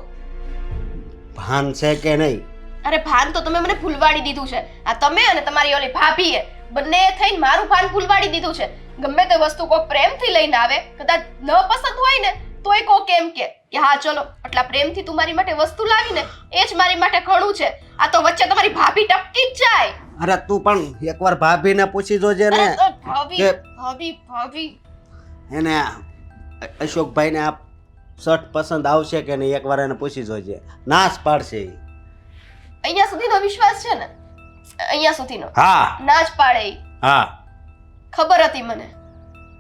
ભાન છે કે નહીં? અરે ભાન તો તમે મને ભૂલવાડી દીધું છે. આ તમે અને તમારી ઓલી ભાભીએ બંને થઈને મારું ભાન ભૂલવાડી દીધું છે. ગમે તે વસ્તુ કોઈ પ્રેમથી લઈને આવે, કદાચ ન પસંદ હોય ને તોય કોક એમ કે હા ચલો આટલા પ્રેમથી તું મારી માટે વસ્તુ લાવીને એ જ મારી માટે ઘણું છે. આ તો વચ્ચે તમારી ભાભી ટપકી જ જાય. અરે તું પણ એકવાર ભાભીને પૂછી જોજે ને અરે ભાભી કે- ભાભી ભાભી એને અશોકભાઈને આ શર્ટ પસંદ આવશે કે નહીં એકવાર એને પૂછી જોજે. નાશ પાડશે ઈ. અહીંયા સુધીનો વિશ્વાસ છે ને? અહીંયા સુધીનો હા ના જ પાડે ઈ. હા ખબર હતી મને.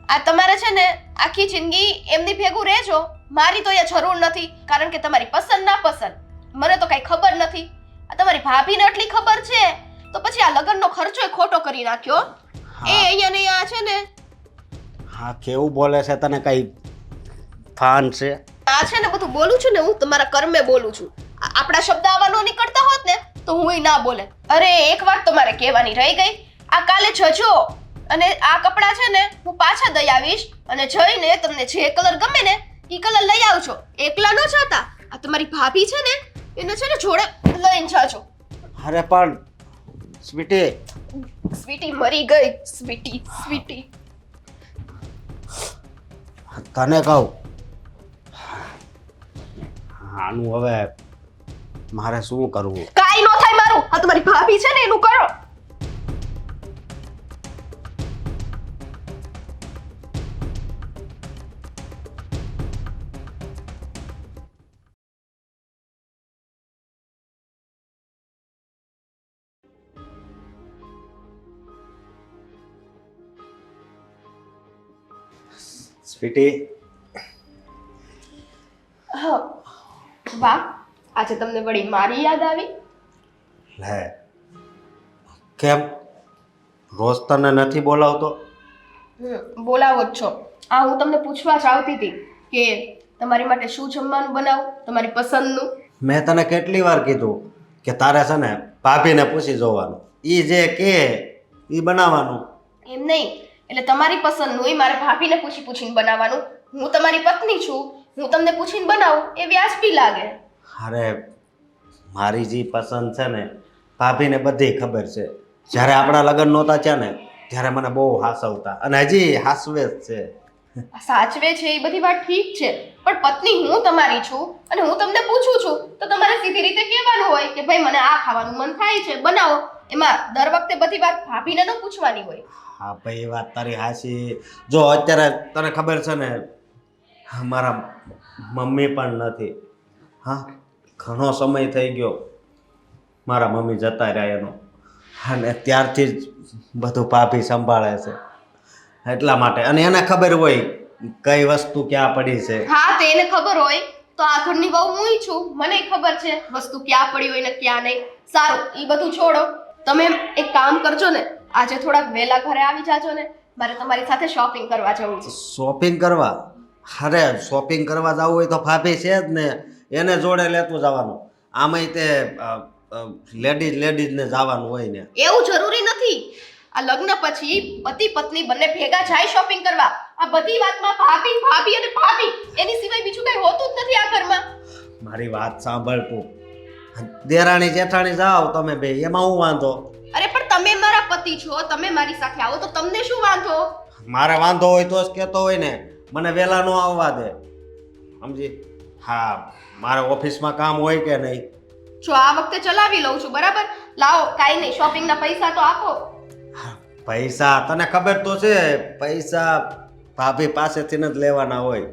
આ તમારે છે ને આખી જિંદગી એમની ભેગું રહેજો. મારી તો અહીંયા જરૂર નથી, કારણ કે તમારી પસંદ ના પસંદ મને તો કઈ ખબર નથી. આ તમારી ભાભીને આટલી ખબર છે તો પછી આ લગ્નનો ખર્ચો ખોટો કરી નાખ્યો. એ અહીંયા ને અહીંયા છે ને હા કેવું બોલે છે? તને કઈ ફાન છે? આ છે ને બધું બોલું છું ને હું તમારા કર્મે બોલું છું. આપણા શબ્દ આવા નો નીકળતા હોત ને તો હુંય ના બોલે. અરે એક વાત તો મારે કહેવાની રહી ગઈ. આ કાલે જજો અને આ કપડાં છે ને હું પાછા દઈ આવીશ અને જઈને તમને જે કલર ગમે ને એ કલર લઈ આવજો. એકલા ન જતા. આ તમારી ભાભી છે ને એને છે ને જોડે લઈને જાજો. અરે પણ સ્વીટી, સ્વીટી મરી ગઈ. સ્વીટી સ્વીટી તને કહું આનું હવે મારે શું કરવું? કાઈ નો થાય મારું. આ તમારી ભાભી છે ને એનું કરો. સ્વીટી, હા વાહ, આજે તમને વળી મારી યાદ આવી. લે કેમ રોજ તને નથી બોલાવતો? બોલાવો જ છો. આ હું તમને પૂછવા જ આવતી હતી કે તમારી માટે શું જમવાનું બનાવું, તમારી પસંદનું. મેં તને કેટલી વાર કીધું કે તારે છે ને ભાભીને પૂછી જોવાનું, ઈ જે કે ઈ બનાવવાનું. એમ નહીં, એટલે તમારી પસંદનું ય મારે ભાભીને પૂછીને બનાવવાનું. હું તમારી પત્ની છું, હું તમને પૂછીને બનાવું એ વ્યાજબી લાગે. અરે મારી જે પસંદ છે ને ભાભીને બધી ખબર છે. જ્યારે આપણા લગ્ન નહોતા થયા ને ત્યારે મને બહુ હાસવતા અને હજી હાસવે જ છે. સાચવે છે એ બધી વાત ઠીક છે, પણ પત્ની હું તમારી છું અને હું તમને પૂછું છું તો તમારે સીધી રીતે કહેવાનું હોય કે ભાઈ મને આ ખાવાનું મન થાય છે બનાવો. એમાં દર વખતે બધી વાત ભાભીને ન પૂછવાની હોય. હા ભાઈ એ વાત તારી હાચી. જો અત્યારે તને ખબર છે ને મારા મમ્મી પણ નથી. હા ઘણો સમય થઈ ગયો મારા મમ્મી જતા રહ્યા એનો, અને ત્યારથી જ બધું ભાભી સંભાળે છે એટલા માટે. અને એને ખબર હોય કઈ વસ્તુ ક્યાં પડી છે. હા તો એને ખબર હોય તો આ ઘરની બહુ હું છું, મને ખબર છે વસ્તુ ક્યાં પડી હોય ને ક્યાં નહીં. સારું એ બધું છોડો, તમે એક કામ કરજો ને, આજે થોડાક વહેલા ઘરે આવી જાજો ને, મારે તમારી સાથે શોપિંગ કરવા જવું છે. શોપિંગ કરવા? અરે શોપિંગ કરવા જવું હોય તો ભાભી છે જ ને, એને જોડે લેતું જવાનું. આમાંય તે લેડીઝને જવાનું હોય ને. એવું જરૂરી નથી. આ લગ્ન પછી પતિ પત્ની બંને ભેગા જાય શોપિંગ કરવા. આ બધી વાતમાં ભાભી ભાભી અને ભાભી, એની સિવાય બીજું કઈ હોતું જ નથી આ ઘરમાં. મારી વાત સાંભળ તું. દેરાણી જેઠાણી જાઓ તમે બે, એમાં હું વાંધો? અરે પણ તમે મારા પતિ છો, તમે મારી સાથે આવો તો તમને શું વાંધો? મારે વાંધો હોય તો જ કહેતો હોય ને, મને વહેલા ન આવવા દે, સમજી? હા મારે ઓફિસમાં કામ હોય કે નહીં. જો આ વખતે ચલાવી લઉં છું બરાબર. લાવો કાઈ નહીં, શોપિંગના પૈસા તો આપો. પૈસા તને ખબર તો છે, પૈસા ભાભી પાસેથી જ લેવાના હોય.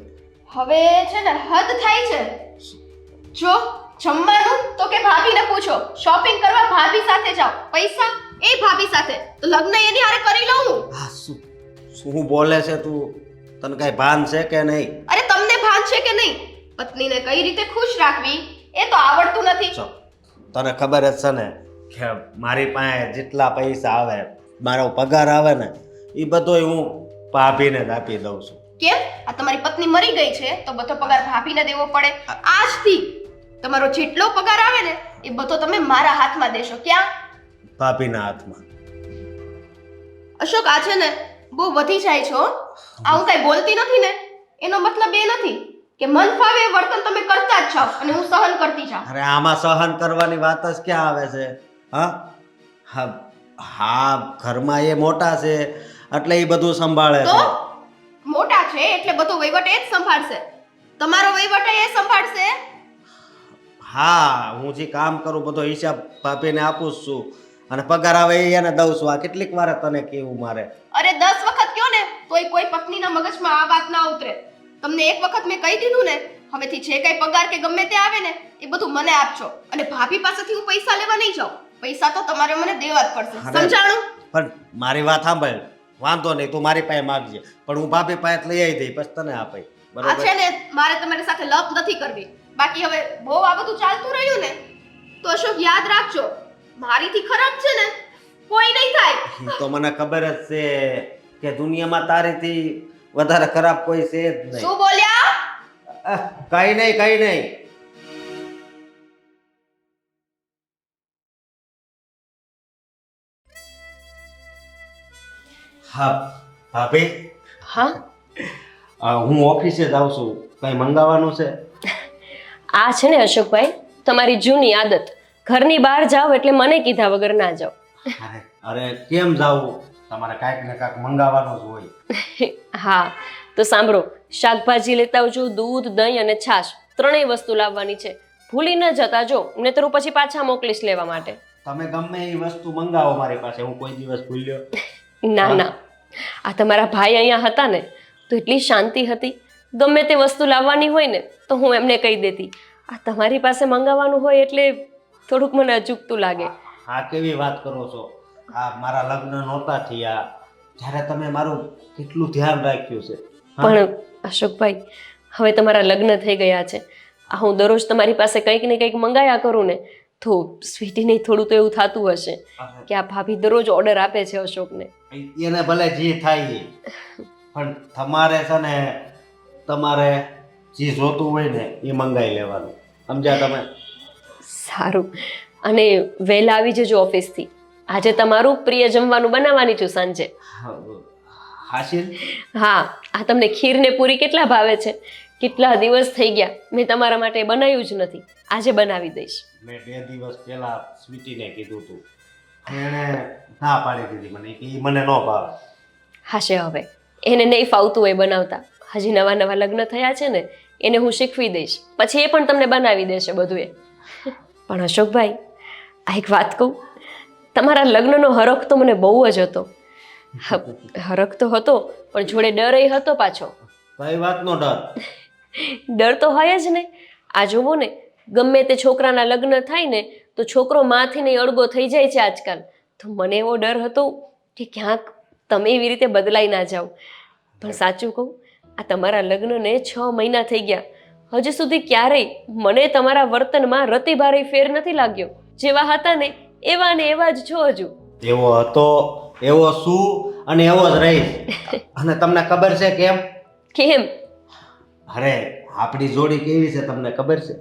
હવે છે ને હદ થાય છે. જો જમવાનું તો કે ભાભીને પૂછો, શોપિંગ કરવા ભાભી સાથે જાઓ, પૈસા એ ભાભી સાથે, તો લગ્ન એની હારે કરી લઉં. હા શું બોલે છે તું? તને કઈ ભાન છે કે નહીં? અરે તમને ભાન છે કે નહીં? પત્નીને કઈ રીતે ખુશ રાખવી એ તો આવડતું નથી. તને ખબર જ છે ને કે મારી પાસે જેટલા પૈસા આવે, મારો પગાર આવે ને, એ બધો હું ભાભીને જ આપી દઉં છું. કેમ? આ તમારી પત્ની મરી ગઈ છે તો બધો પગાર ભાભીને દેવો પડે. આજથી તમારો જેટલો પગાર આવે ને એ બધો તમે મારા હાથમાં દેશો. ક્યાં? ભાભીના હાથમાં. અશોક આ છે ને બહુ વધી જાય છો. આ હું કઈ બોલતી નથી ને એનો મતલબ એ નથી કે મન ફાવે એ વર્તન તમે કરતા જ જાઓ અને હું સહન કરતી જાઉં. અરે આમાં સહન કરવાની વાત જ ક્યાં આવે છે? હા હા હા, ઘરમાં એ મોટા છે એટલે એ બધું સંભાળે તો છે. મોટા છે એટલે બધો વહીવટ એ જ સંભાળશે. તમારો વહીવટ એ સંભાળશે. હા, હું જે કામ કરું બધો હિસાબ ભાભીને આપું જ છું અને પગાર આવે એ એને દઉં છું. આ કેટલીક વાર તને કેવું મારે? અરે 10 વખત કયો ને તોય કોઈ પત્નીના મગજમાં આ વાત ના ઉતરે. તમને એક વખત મેં કહી દીધું ને, હવેથી જે કઈ પગાર કે ગમે તે આવે ને એ બધું મને આપજો અને ભાભી પાસેથી હું પૈસા લેવા નહીં જાઉં. પૈસા તો તમારે મને દેવા જ પડશે. અરે, સમજાણું? પણ મારી વાત સાંભળ. વાંધો નહીં, તું મારી પાસે માગજે પણ હું ભાભી પાસે લઈ આવી દઈ પછી તને આપે. આ બરોબર? છે ને મારે તમારી સાથે લપ નથી કરવી. બાકી હવે બહુ આ બધું ચાલતું રહ્યું ને તો અશોક યાદ રાખજો, મારીથી ખરાબ છે ને કોઈ નહીં થાય. ઈ તો મને ખબર જ છે કે દુનિયામાં તારીથી વધારે ખરાબ કોઈ છે જ નહીં. શું બોલ્યા? કઈ નહીં કઈ નહીં. હા ભાભી, હા હું ઓફિસે જાઉં છું. કઈ મંગાવવાનું છે? આ છે ને અશોકભાઈ તમારી જૂની આદત, ઘરની બહાર જાઓ એટલે મને કીધા વગર ના જાઓ. અરે કેમ જાવું? તમારે કાંઈક ને કાંઈક મંગાવવાનું જ હોય. હા તો સાંભળો, શાકભાજી લેતા આવજો, દૂધ, દહીં અને છાશ, ત્રણેય વસ્તુ લાવવાની છે. ભૂલી ન જતા જો, નહીંતર હું પછી પાછા મોકલીશ લેવા માટે. તમે ગમે એ વસ્તુ મંગાવો મારી પાસે, હું કોઈ દિવસ ભૂલ્યો? ના ના, આ તમારા ભાઈ અહીંયા હતા ને તો એટલી શાંતિ હતી. ગમે તે વસ્તુ લાવવાની હોય ને તો હું એમને કહી દેતી. આ તમારી પાસે મંગાવવાનું હોય એટલે થોડુંક મને અચૂકતું લાગે. હા, કેવી વાત કરો છો? આ મારા લગ્ન નહોતા થયા ત્યારે તમે મારું કેટલું ધ્યાન રાખ્યું છે. પણ અશોકભાઈ, હવે તમારા લગ્ન થઈ ગયા છે. આ હું દરરોજ તમારી પાસે કંઈક ને કંઈક મંગાયા કરું ને તો સ્વીટીને થોડું તો એવું થતું હશે કે આ ભાભી દરરોજ ઓર્ડર આપે છે અશોકને. એને ભલે જે થાય એ, પણ તમારે છે ને તમારે જે જોતું હોય ને એ મંગાવી લેવાનું. સમજ્યા તમે? સારું, અને વહેલા આવી જજો ઓફિસથી. આજે તમારું પ્રિય જમવાનું બનાવવાની છું સાંજે. હાશિલ, હા, આ તમને ખીર ને પૂરી કેટલા ભાવે છે? કેટલા દિવસ થઈ ગયા મેં તમારા માટે બનાવ્યું જ નથી. આજે બનાવી દઈશ. મેં 2 દિવસ પહેલા સ્વીટીને કીધું હતું, એણે ના પાડી દીધી મને કે ઈ મને ન ભાવે. હાશે, હવે એને નહીં ફાવતું હોય બનાવતા. હજી નવા નવા લગ્ન થયા છે ને, એને હું શીખવી દઈશ, પછી એ પણ તમને બનાવી દેશે બધું એ. પણ અશોકભાઈ, આ એક વાત કહું, તમારા લગ્નનો હરખ તો મને બહુ જ હતો. હરખ તો હતો પણ જોડે ડર એ હતો પાછો. કઈ વાતનો ડર? ડર તો હોય જ ને. આ જોવો ને, ગમે તે છોકરાના લગ્ન થાય ને તો છોકરો માથી નહીં અળગો થઈ જાય છે આજકાલ. તો મને એવો ડર હતો કે ક્યાંક તમે એવી રીતે બદલાઈ ના જાઓ. પણ સાચું કહું, આ તમારા લગ્નને 6 મહિના થઈ ગયા, હજી સુધી ક્યારેય મને તમારા વર્તનમાં રતિભારે ફેર નથી લાગ્યો. જેવા હતા ને એવા ને એવા જ છો હજુ. એવો હતો, એવો શું અને એવો જ રહીશ. અને તમને ખબર છે કેમ? કેમ? અરે આપણી જોડી કેવી છે તમને ખબર છે?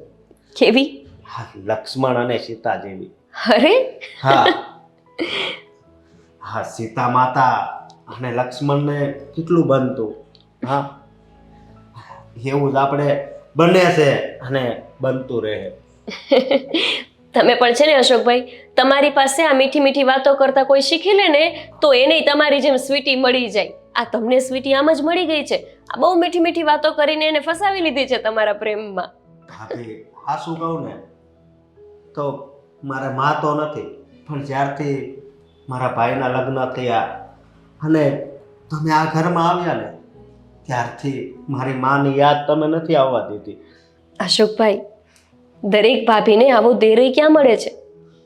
કેવી? હા, લક્ષ્મણ અને સીતા જેવી. અરે હા હા, સીતા માતા અને લક્ષ્મણને કેટલું બનતું. હા, એવું જ આપણે બને છે અને બનતું રહે. તમે પણ છે ને અશોકભાઈ, તમારી પાસે આ મીઠી મીઠી વાતો કરતા કોઈ શીખી લે ને તો એને તમારી જેમ સ્વીટી મળી જાય. આ તમને સ્વીટી આમ જ મળી ગઈ છે. આ બહુ મીઠી મીઠી વાતો કરીને એને ફસાવી લીધી છે તમારા પ્રેમમાં. ભાભી, આ શું કહું ને તો મારે માં તો નથી, પણ જ્યારથી મારા ભાઈના લગ્ન થયા અને તમે આ ઘરમાં આવ્યા ને ત્યારથી મારી માની યાદ તમે નથી આવવા દીધી. અશોકભાઈ, દરેક ભાભીને આવો ધૈર્ય ક્યાં મળે છે?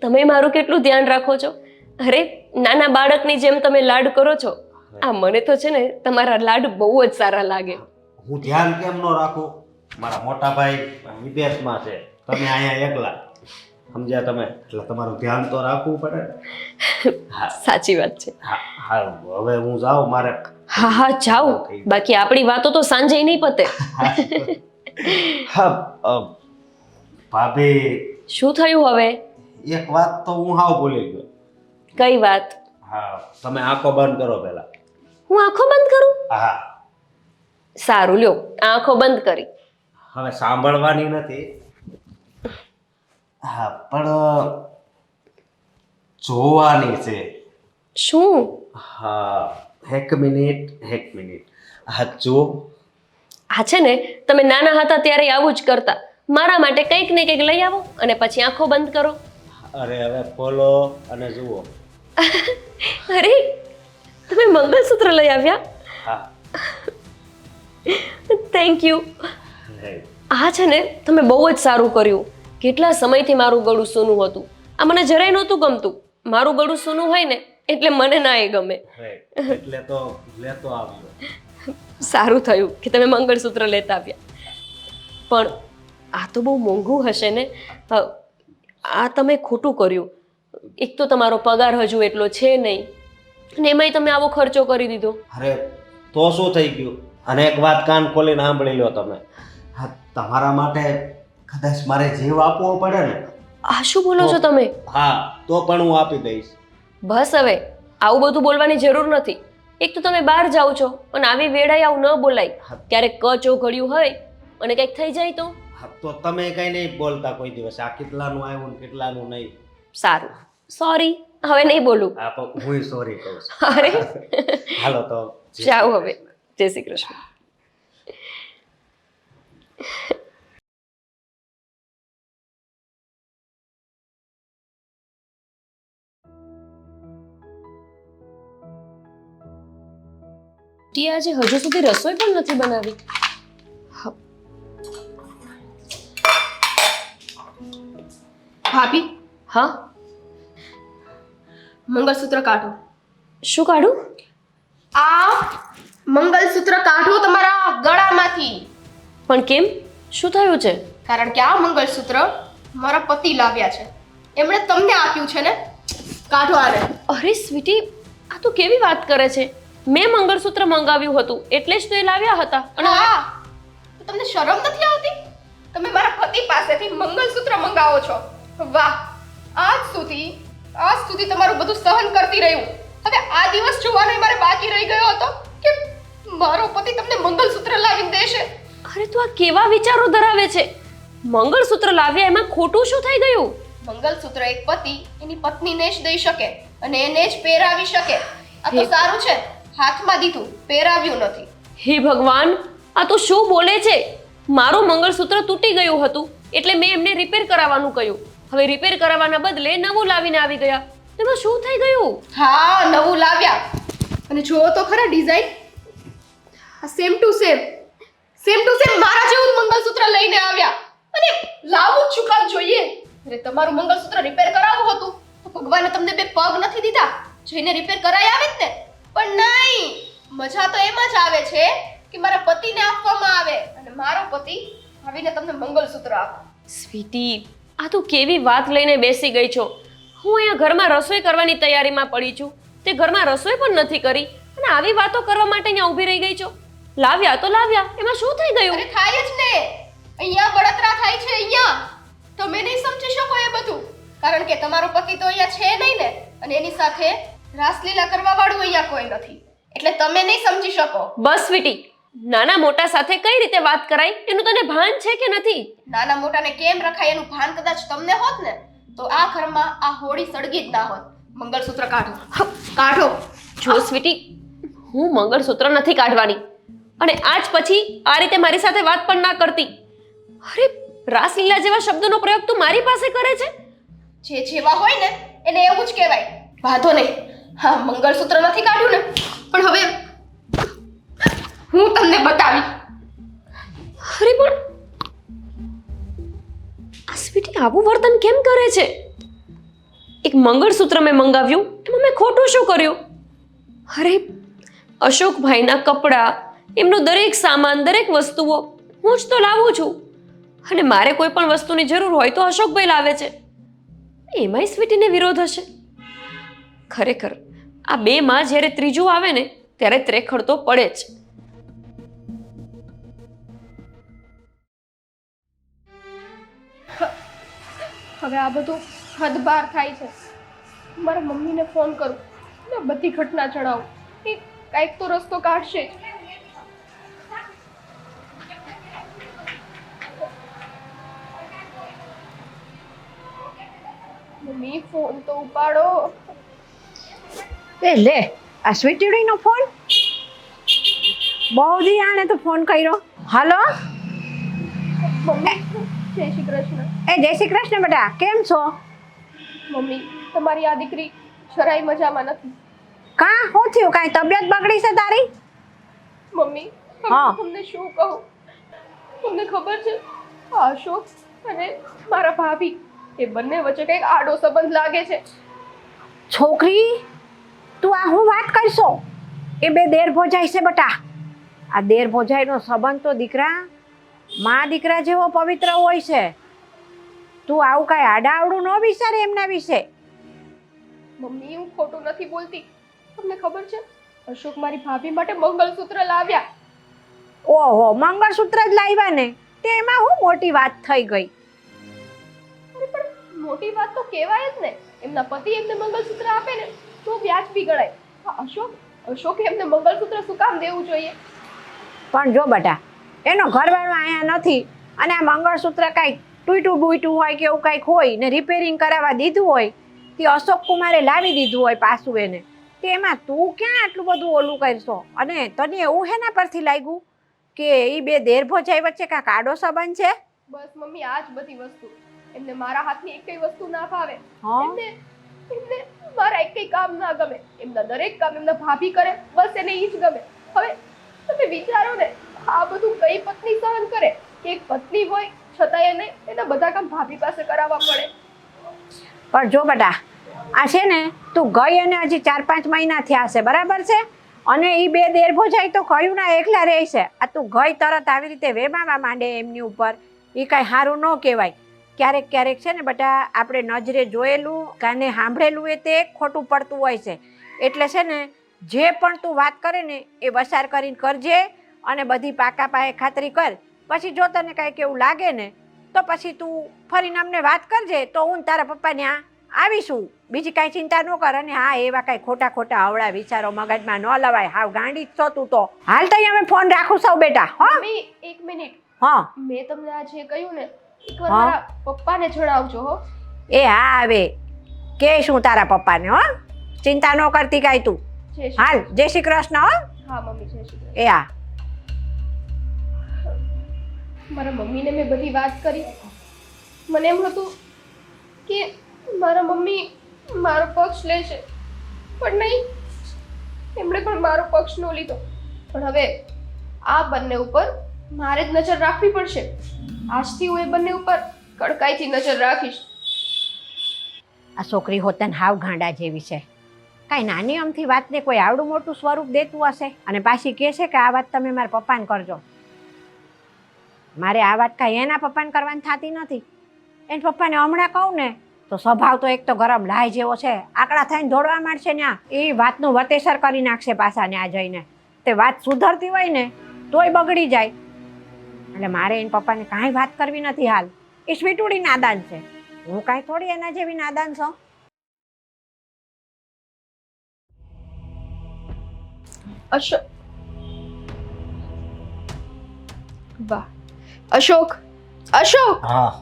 તમે મારું કેટલું ધ્યાન રાખો છો. અરે નાના બાળકની જેમ તમે લાડ કરો છો. આ મને તો છે ને તમારા લાડ બહુ જ સારા લાગે. હું ધ્યાન કેમ ન રાખું? મારા મોટા ભાઈ વિદેશમાં છે, તમે અહીંયા એકલા. સમજ્યા તમે? એટલે તમારું ધ્યાન તો રાખવું પડે. સાચી વાત છે. હા હા, હવે હું જાઉં. મારે હા હા જાઓ, બાકી આપણી વાતો તો સાંજે નહીં પતે. હા ભાભી, શું થયું હવે? એક વાત તો હું હાવ ભૂલી ગયો. કઈ વાત? હા તમે આંખો બંધ કરો પહેલા. હું આંખો બંધ કરું? હા સારું લ્યો, આંખો બંધ કરી. હવે સાંભળવાની નથી. હા પણ જોવાની છે. શું? હા એક મિનિટ. હા જો. આ છે ને, તમે નાના હતા ત્યારે આવું જ કરતા. મારા માટે કંઈક ને કંઈક લઈ આવો અને પછી આંખો બંધ કરો. અરે હવે ખોલો અને જુઓ. અરે, તમે મંગળસૂત્ર લઈ આવ્યા? હા થેન્ક યુ. હે. આ છે ને, તમે બહુ જ સારું કર્યું. કેટલા સમયથી મારું ગળું સૂનું હતું. આ મને જરાય નહોતું ગમતું. મારું ગળું સૂનું હોય ને એટલે મને ના એ ગમે. એટલે તો લેતો આવ્યો. સારું થયું કે તમે મંગળસૂત્ર લેતા આવ્યા. પણ આ તો બહુ મોંઘું હશે ને? આ તમે ખોટું કર્યું. એક તો તમારો પગાર હજુ એટલો છે નહીં અને એમાંય તમે આવો ખર્ચો કરી દીધો. અરે તો શું થઈ ગયું? અને એક વાત કાન ખોલીને સાંભળી લો તમે. હા તમારા માટે કદાચ મારે જીવ આપવો પડે ને. આ શું બોલો છો તમે? હા તો પણ હું આપી દઈશ. બસ હવે આવું બધું બોલવાની જરૂર નથી. એક તો તમે બહાર જાઓ છો અને આવી વેળાએ આવું ન બોલાય. ક્યારેક કચો ઘડ્યું હોય અને કંઈક થઈ જાય તો? હા તો તમે કઈ નહીં બોલતા કોઈ દિવસ આ કેટલાનું આવ્યું ને કેટલાનું નહીં. સારું, સોરી, હવે નહીં બોલું. હા પણ હું સોરી કહું છું. અરે હાલો તો જાઓ હવે. જય શ્રી કૃષ્ણ. આજે હજુ સુધી રસોઈ પણ નથી બનાવી. ભાભી, હા, મંગળસૂત્ર કાઢો. શું કાઢું? આ મંગળસૂત્ર કાઢો તમારા ગળામાંથી. પણ કેમ? શું થયું છે? કારણ કે આ મંગળસૂત્ર મારા પતિ લાવ્યા છે. એમણે તમને આપ્યું છે ને. કાઢો આને. અરે સ્વીટી, આ તો કેવી વાત કરે છે? મેં મંગળસૂત્ર મંગાવ્યું હતું એટલે જ તો એ લાવ્યા હતા. અને હા, તો તમને શરમ નથી આવતી? તમે મારા પતિ પાસેથી મંગળસૂત્ર મંગાવો છો. વાહ, આજ સુધી તમારું બધું સહન કરતી રહ્યું. હવે આ દિવસ જોવાનો મારે બાકી રહી ગયો હતો કે મારો પતિ તમને મંગળસૂત્ર લાવીને દેશે. અરે તું આ કેવા વિચારો ધરાવે છે? મંગળસૂત્ર લાવ્યા એમાં ખોટું શું થઈ ગયું? મંગળસૂત્ર એક પતિ એની પત્નીને જ દઈ શકે અને એને જ પહેરાવી શકે. આ તો સારું છે, હાથમાં દીધું, પહેરાવ્યું નથી. હે ભગવાન, આ તો શું બોલે છે? મારું મંગળસૂત્ર તૂટી ગયું હતું એટલે મેં એમને રિપેર કરાવવાનું કહ્યું. હવે રિપેર કરાવવાના બદલે નવું લાવીને આવી ગયા. એમાં શું થઈ ગયું? હા, નવું લાવ્યા અને જુઓ તો ખરા ડિઝાઇન. આ સેમ ટુ સેમ મારા જેવું મંગળસૂત્ર લઈને આવ્યા. અને લાવું જ શું કામ જોઈએ? અરે તમારું મંગળસૂત્ર રિપેર કરાવવું હતું તો ભગવાને તમને બે પગ નથી દીધા, જઈને રિપેર કરાવી આવે જ ને. પણ નહીં, મજા તો એમાં જ આવે છે કે મારા પતિને આપવામાં આવે અને મારો પતિ આવીને તમને મંગળસૂત્ર આપે. સ્વીટી, આ તું કેવી વાત લઈને બેસી ગઈ છો? હું અહીંયા ઘરમાં રસોઈ કરવાની તૈયારીમાં પડી છું. તે ઘરમાં રસોઈ પણ નથી કરી અને આવી વાતો કરવા માટે અહીંયા ઊભી રહી ગઈ છો. લાવ્યા તો લાવ્યા, એમાં શું થઈ ગયું? અરે થાય જ ને, અહીંયા બળતરા થાય છે. અહીંયા તમે નહીં સમજી શકો એ બધું, કારણ કે તમારો પતિ તો અહીંયા છે નહીં ને, અને એની સાથે રાસલીલા કરવા વાળું અહીંયા કોઈ નથી, એટલે તમે નહીં સમજી શકો. બસ સ્વીટી, નાના મોટા સાથે કઈ રીતે વાત કરાય એનું તને ભાન છે કે નથી? નાના મોટાને કેમ રખાય એનું ભાન કદાચ તમને હોત ને તો આ ઘરમાં આ હોળી સળગી જ ના હોત. મંગળસૂત્ર કાઢો. જો સ્વીટી, હું મંગળસૂત્ર નથી કાઢવાની અને આજ પછી આ રીતે મારી સાથે વાત પણ ના કરતી. અરે, રાસલીલા જેવા શબ્દનો પ્રયોગ તું મારી પાસે કરે છે? જે જેવા હોય ને એને એવું જ કહેવાય. વાંધો નહીં, હા મંગળસૂત્ર નથી કાઢ્યું ને, પણ હવે હું તમને બતાવી. અરે પણ આ સ્વીટી આવું વર્તન કેમ કરે છે? એક મંગળસૂત્ર મેં મંગાવ્યું એમાં મેં ખોટું શું કર્યું? અરે, અશોકભાઈના કપડાં, એમનો દરેક સામાન, દરેક વસ્તુઓ હું જ તો લાવું છું અને મારે કોઈ પણ વસ્તુની જરૂર હોય તો અશોકભાઈ લાવે છે. એમાંય સ્વીટીને વિરોધ હશે? ખરેખર આ બેમાં જ્યારે ત્રીજું આવે ને ત્યારે ત્રેખડ તો પડે જ. હવે આ બધું હદ બહાર થાય છે. મારા મમ્મીને ફોન કરું ને બધી ઘટના જણાવું. એ કાંઈક તો રસ્તો કાઢશે જ. મમ્મી ફોન તો ઉપાડો. એ લે આ સ્વીટીડીનો ફોન બહુ દી આણે તો ફોન કર્યો. હલો મમ્મી જય શ્રી કૃષ્ણ. એ જય શ્રી કૃષ્ણ બેટા, કેમ છો? મમ્મી તમારી આ દીકરી જરાય મજામાં નથી. કા શું થયું? કાંઈ તબિયત બગડી છે તારી? મમ્મી હા. તમને શું કહું? તમને ખબર છે આ અશોક અને મારા ભાભી એ બંને વચ્ચે કંઈક આડો સંબંધ લાગે છે. છોકરી તું આ હું વાત કરશો? એ બે દેર ભોજાઈ છે બેટા. આ દેર ભોજાઈનો સંબંધ તો દીકરા માં દીકરા જેવો પવિત્ર હોય છે. તું આવું કાંઈ આડાવડું ન વિચારે એમના વિશે. મમ્મી હું ખોટું નથી બોલતી. તમને ખબર છે અશોક મારી ભાભી માટે મંગળસૂત્ર લાવ્યા. ઓહો, મંગળસૂત્ર જ લાવ્યા ને, તેમાં હું મોટી વાત થઈ ગઈ. અરે પણ મોટી વાત તો કહેવાય જ ને. એમના પતિ એમને મંગળસૂત્ર આપે ને તો વ્યાજબી ગણાય. અશોકે એમને મંગળસૂત્ર શું કામ દેવું જોઈએ? પણ જો બેટા, એનો ઘરવાળો અહીંયા નથી અને આ મંગળસૂત્ર કાંઈક તૂટ્યું બૂટ્યું હોય કે એવું કાંઈક હોય ને રિપેરિંગ કરાવવા દીધું હોય તે અશોક કુમારે લાવી દીધું હોય પાછું એને, તેમાં તું ક્યાં આટલું બધું ઓલું કરશો? અને તને એવું હેના પરથી લાગ્યું કે એ બે દેર ભોજાઈ વચ્ચે કાંઈક આડો સંબંધ છે? બસ મમ્મી આ જ બધી વસ્તુ. એમને મારા હાથની એકેય વસ્તુ ના ભાવે. હા? એમને મારા એકેય કામ ના ગમે. એમના દરેક કામ એમના ભાભી કરે, બસ એને ઈ જ ગમે. હવે તમે વિચારો ને, આ બધું કઈ પત્ની સહન કરે? કે એક પત્ની હોય છતાંય એને એના બધા કામ ભાભી પાસે કરાવવા પડે. પણ જો બેટા, આ છે ને તું ગઈ અને હજી 4-5 મહિના થયા છે, બરાબર છે? અને એ બે દેર ભોજાઈ તો કયું ના એકલા રહે છે. આ તું ગઈ તરત આવી રીતે વેમાવા માંડે એમની ઉપર, એ કાંઈ સારું ન કહેવાય. ક્યારેક ક્યારેક છે ને બેટા, આપણે નજરે જોયેલું કાને સાંભળેલું એ તે ખોટું પડતું હોય છે. એટલે છે ને જે પણ તું વાત કરે ને એ વસાર કરીને કરજે અને બધી પાકા પાયે ખાતરી કર. પછી જો તને કાંઈક એવું લાગે ને તો પછી તું ફરીને અમને વાત કરજે, તો હું તારા પપ્પાને આવીશું. બીજી કાંઈ ચિંતા ન કર. અને હા, એવા કાંઈ ખોટા ખોટા અવળા વિચારો મગજમાં ન લવાય. હાવ ગાંડી જ છો તું તો. હાલ તો અમે ફોન રાખું સૌ બેટા. હા મમ્મી એક મિનિટ. હા મેં તમને આ જે કહ્યું ને એકવાર હા. મારા પપ્પાને જણાવજો હો. એ હા, હવે કે શું તારા પપ્પાને? હો, ચિંતા ન કરતી કાંઈ તું. જય શ્રી હાલ, જય શ્રી કૃષ્ણ. હો, હા મમ્મી જય શ્રી કૃષ્ણ. એ હા. મારા મમ્મીને મેં બધી વાત કરી. મને એમ હતું કે મારા મમ્મી મારો પક્ષ લે છે, પણ નહીં, એમણે પણ મારો પક્ષ ન લીધો. પણ હવે આ બંને ઉપર મારે જ નજર રાખવી પડશે. આજથી હું એ બંને ઉપર કડકાઈથી નજર રાખીશ. આ છોકરી હોતન હાવ ગાંડા જેવી છે. કાંઈ નાની અમથી વાતને કોઈ આવડું મોટું સ્વરૂપ દેતું હશે અને પાછી કહે છે કે આ વાત તમે મારા પપ્પાને કરજો. મારે આ વાત કાંઈ એના પપ્પાને કરવાની થતી નથી. એના પપ્પાને હમણાં કહું ને તો સ્વભાવ તો એક તો ગરમ લાય જેવો છે, આકડા થઈને દોડવા માંડશે ને એ વાતનું વતેસર કરી નાખશે પાછા ને આ જઈને. તે વાત સુધરતી હોય ને તોય બગડી જાય. એટલે મારે એના પપ્પાને કાંઈ વાત કરવી નથી હાલ. એ સ્વીટુડી નાદાન છે, હું કાંઈ થોડી એના જેવી નાદાન છું. અશોક, વાહ અશોક, અશોક, હા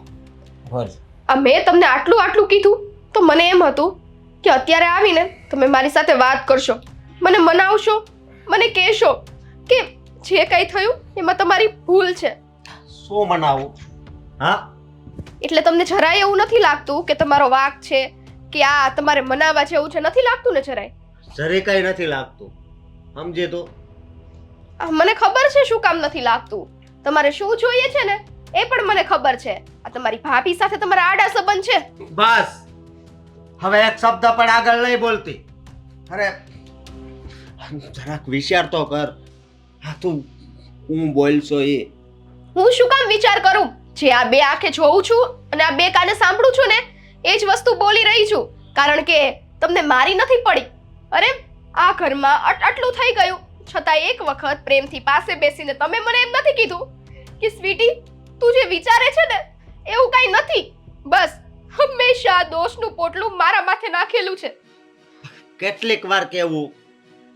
બોલ. આ મેં તમને આટલું આટલું કીધું તો મને એમ હતું કે અત્યારે આવીને તમે મારી સાથે વાત કરશો, મને મનાવશો, મને કહેશો કે જે કંઈ થયું એમાં તમારી ભૂલ છે. શું મનાવું? હા, એટલે તમને જરાય એવું નથી લાગતું કે તમારો વાંક છે કે આ તમારે મનાવવા જેવું છે? નથી લાગતું ને જરાય? જરી કઈ નથી લાગતું, સમજે તો. મને ખબર છે શું કામ નથી લાગતું. તમારે શું જોઈએ છે ને એ પણ મને ખબર છે. આ તમારી ભાભી સાથે તમારા આડા સંબંધ છે. બસ હવે એક શબ્દ પણ આગળ નહીં બોલતી. અરે જરાક વિચાર તો કર. હા, તું હું બોલશો એ હું શું કામ વિચાર કરું? જે આ બે આંખે જોઉં છું અને આ બે કાને સાંભળું છું ને એ જ વસ્તુ બોલી રહી છું. કારણ કે તમને મારી નથી પડી. અરે આ ઘરમાં આટલું થઈ ગયું છતાં એક વખત પ્રેમથી પાસે બેસીને તમે મને એમ નથી કીધું કે સ્વીટી તું જે વિચારે છે ને એવું કાંઈ નથી. બસ હંમેશા દોષનું પોટલું મારા માથે નાખેલું છે. કેટલીક વાર કહેવું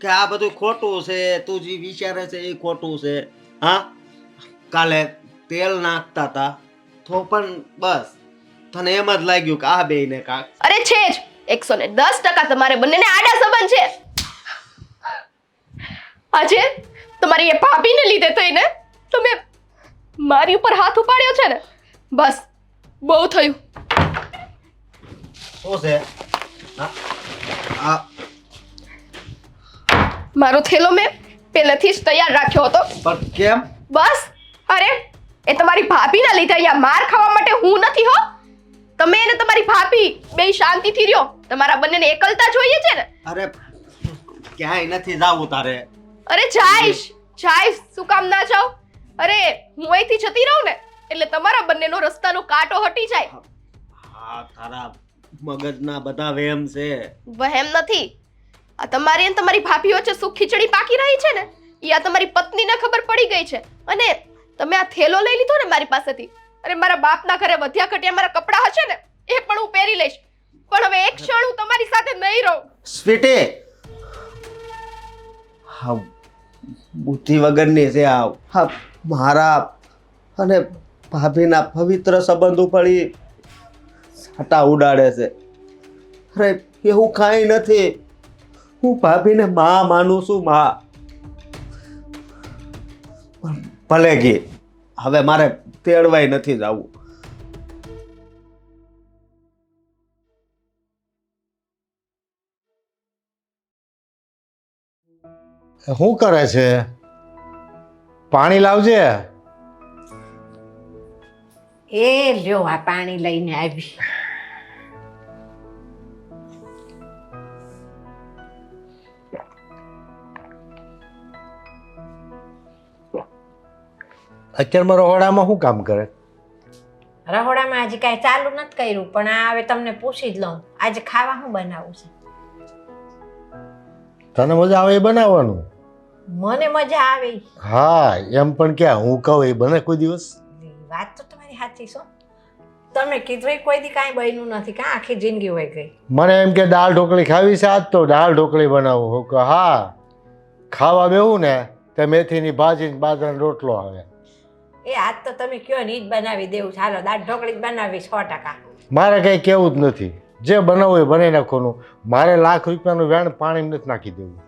કે આ બધું ખોટું છે, તું જે વિચારે છે એ ખોટું છે? હા, કાલે તેલ નાખતા હતા તો પણ બસ તને એમ જ લાગ્યું કે આ બેયને કાંક. અરે છે જ 110% તમારે બંનેને આડા સંબંધ છે. આજે તમારી એ ભાભીને લીધે થઈને તમે મારી ઉપર હાથ ઉપાડ્યો છે ને, બસ બહુ થયું. શું છે? આ મારો થેલો મેં પહેલેથી જ તૈયાર રાખ્યો હતો. પણ કેમ? બસ અરે એ તમારી ભાભીના લીધે અહીંયા માર ખાવા માટે હું નથી હો. તમે અને તમારી ભાભી બે શાંતિથી રહ્યો. તમારા બંનેને એકલતા જોઈએ છે ને? અરે ક્યાંય નથી જાવું તારે. અરે જાઈશ. શું કામ ના જાવ? અરે હું અહીંથી જતી રહું ને એટલે તમારા બંનેનો રસ્તાનો કાંટો હટી જાય. હા, તારા મગજના બધા વહેમ છે. વહેમ નથી. આ તમારી અને તમારી ભાભી વચ્ચે શું ખીચડી પાકી રહી છે ને એ આ તમારી પત્નીને ખબર પડી ગઈ છે. અને તમે આ થેલો લઈ લીધો ને મારી પાસેથી, અરે મારા બાપના ઘરે વધ્યા ઘટ્યા મારા કપડાં હશે ને એ પણ હું પહેરી લઈશ, પણ હવે એક ક્ષણ હું તમારી સાથે નહીં રહું. સ્વીટી, હા બુદ્ધિ વગરની છે આ. હા, મારા અને ભાભીના પવિત્ર સંબંધ ઉપર છાંટા ઉડાડે છે. અરે એવું કાંઈ નથી. હું ભાભીને માં માનું છું, માં. ભલે ગઈ, હવે મારે તેડવાય નથી જવું. શું કરે છે? પાણી લાવજે. એ લ્યો આ પાણી લઈને આવી. અત્યારમાં રહોડામાં શું કામ કરે? રહોડામાં હજી કાંઈ ચાલુ નથી કર્યું, પણ આ હવે તમને પૂછી જ લઉં, આજે ખાવા શું બનાવવું છે? તને મજા આવે એ બનાવવાનું? મને મજા આવે. હા, એમ પણ ક્યાં હું કહું એ બને કોઈ દિવસ? વાત તો તમારી સાચી છો. તમે કીધું કોઈ દી કાંઈ બન્યું નથી, કાં આખી જિંદગી હોય ગઈ. મને એમ કે દાળ ઢોકળી ખાવી છે આજ તો દાળ ઢોકળી બનાવું. હું કહું હા. ખાવા બેવું ને તે મેથીની ભાજી બાજરાનો રોટલો આવે. એ આજ તો તમે કયો ને ઈ જ બનાવી દેવું. ચાલો દાળ ઢોકળી જ બનાવી 100%. મારે કંઈ કેવું જ નથી, જે બનાવવું એ બનાવી નાખવાનું. મારે લાખ રૂપિયાનું વેણ પાણી નથી નાખી દેવું.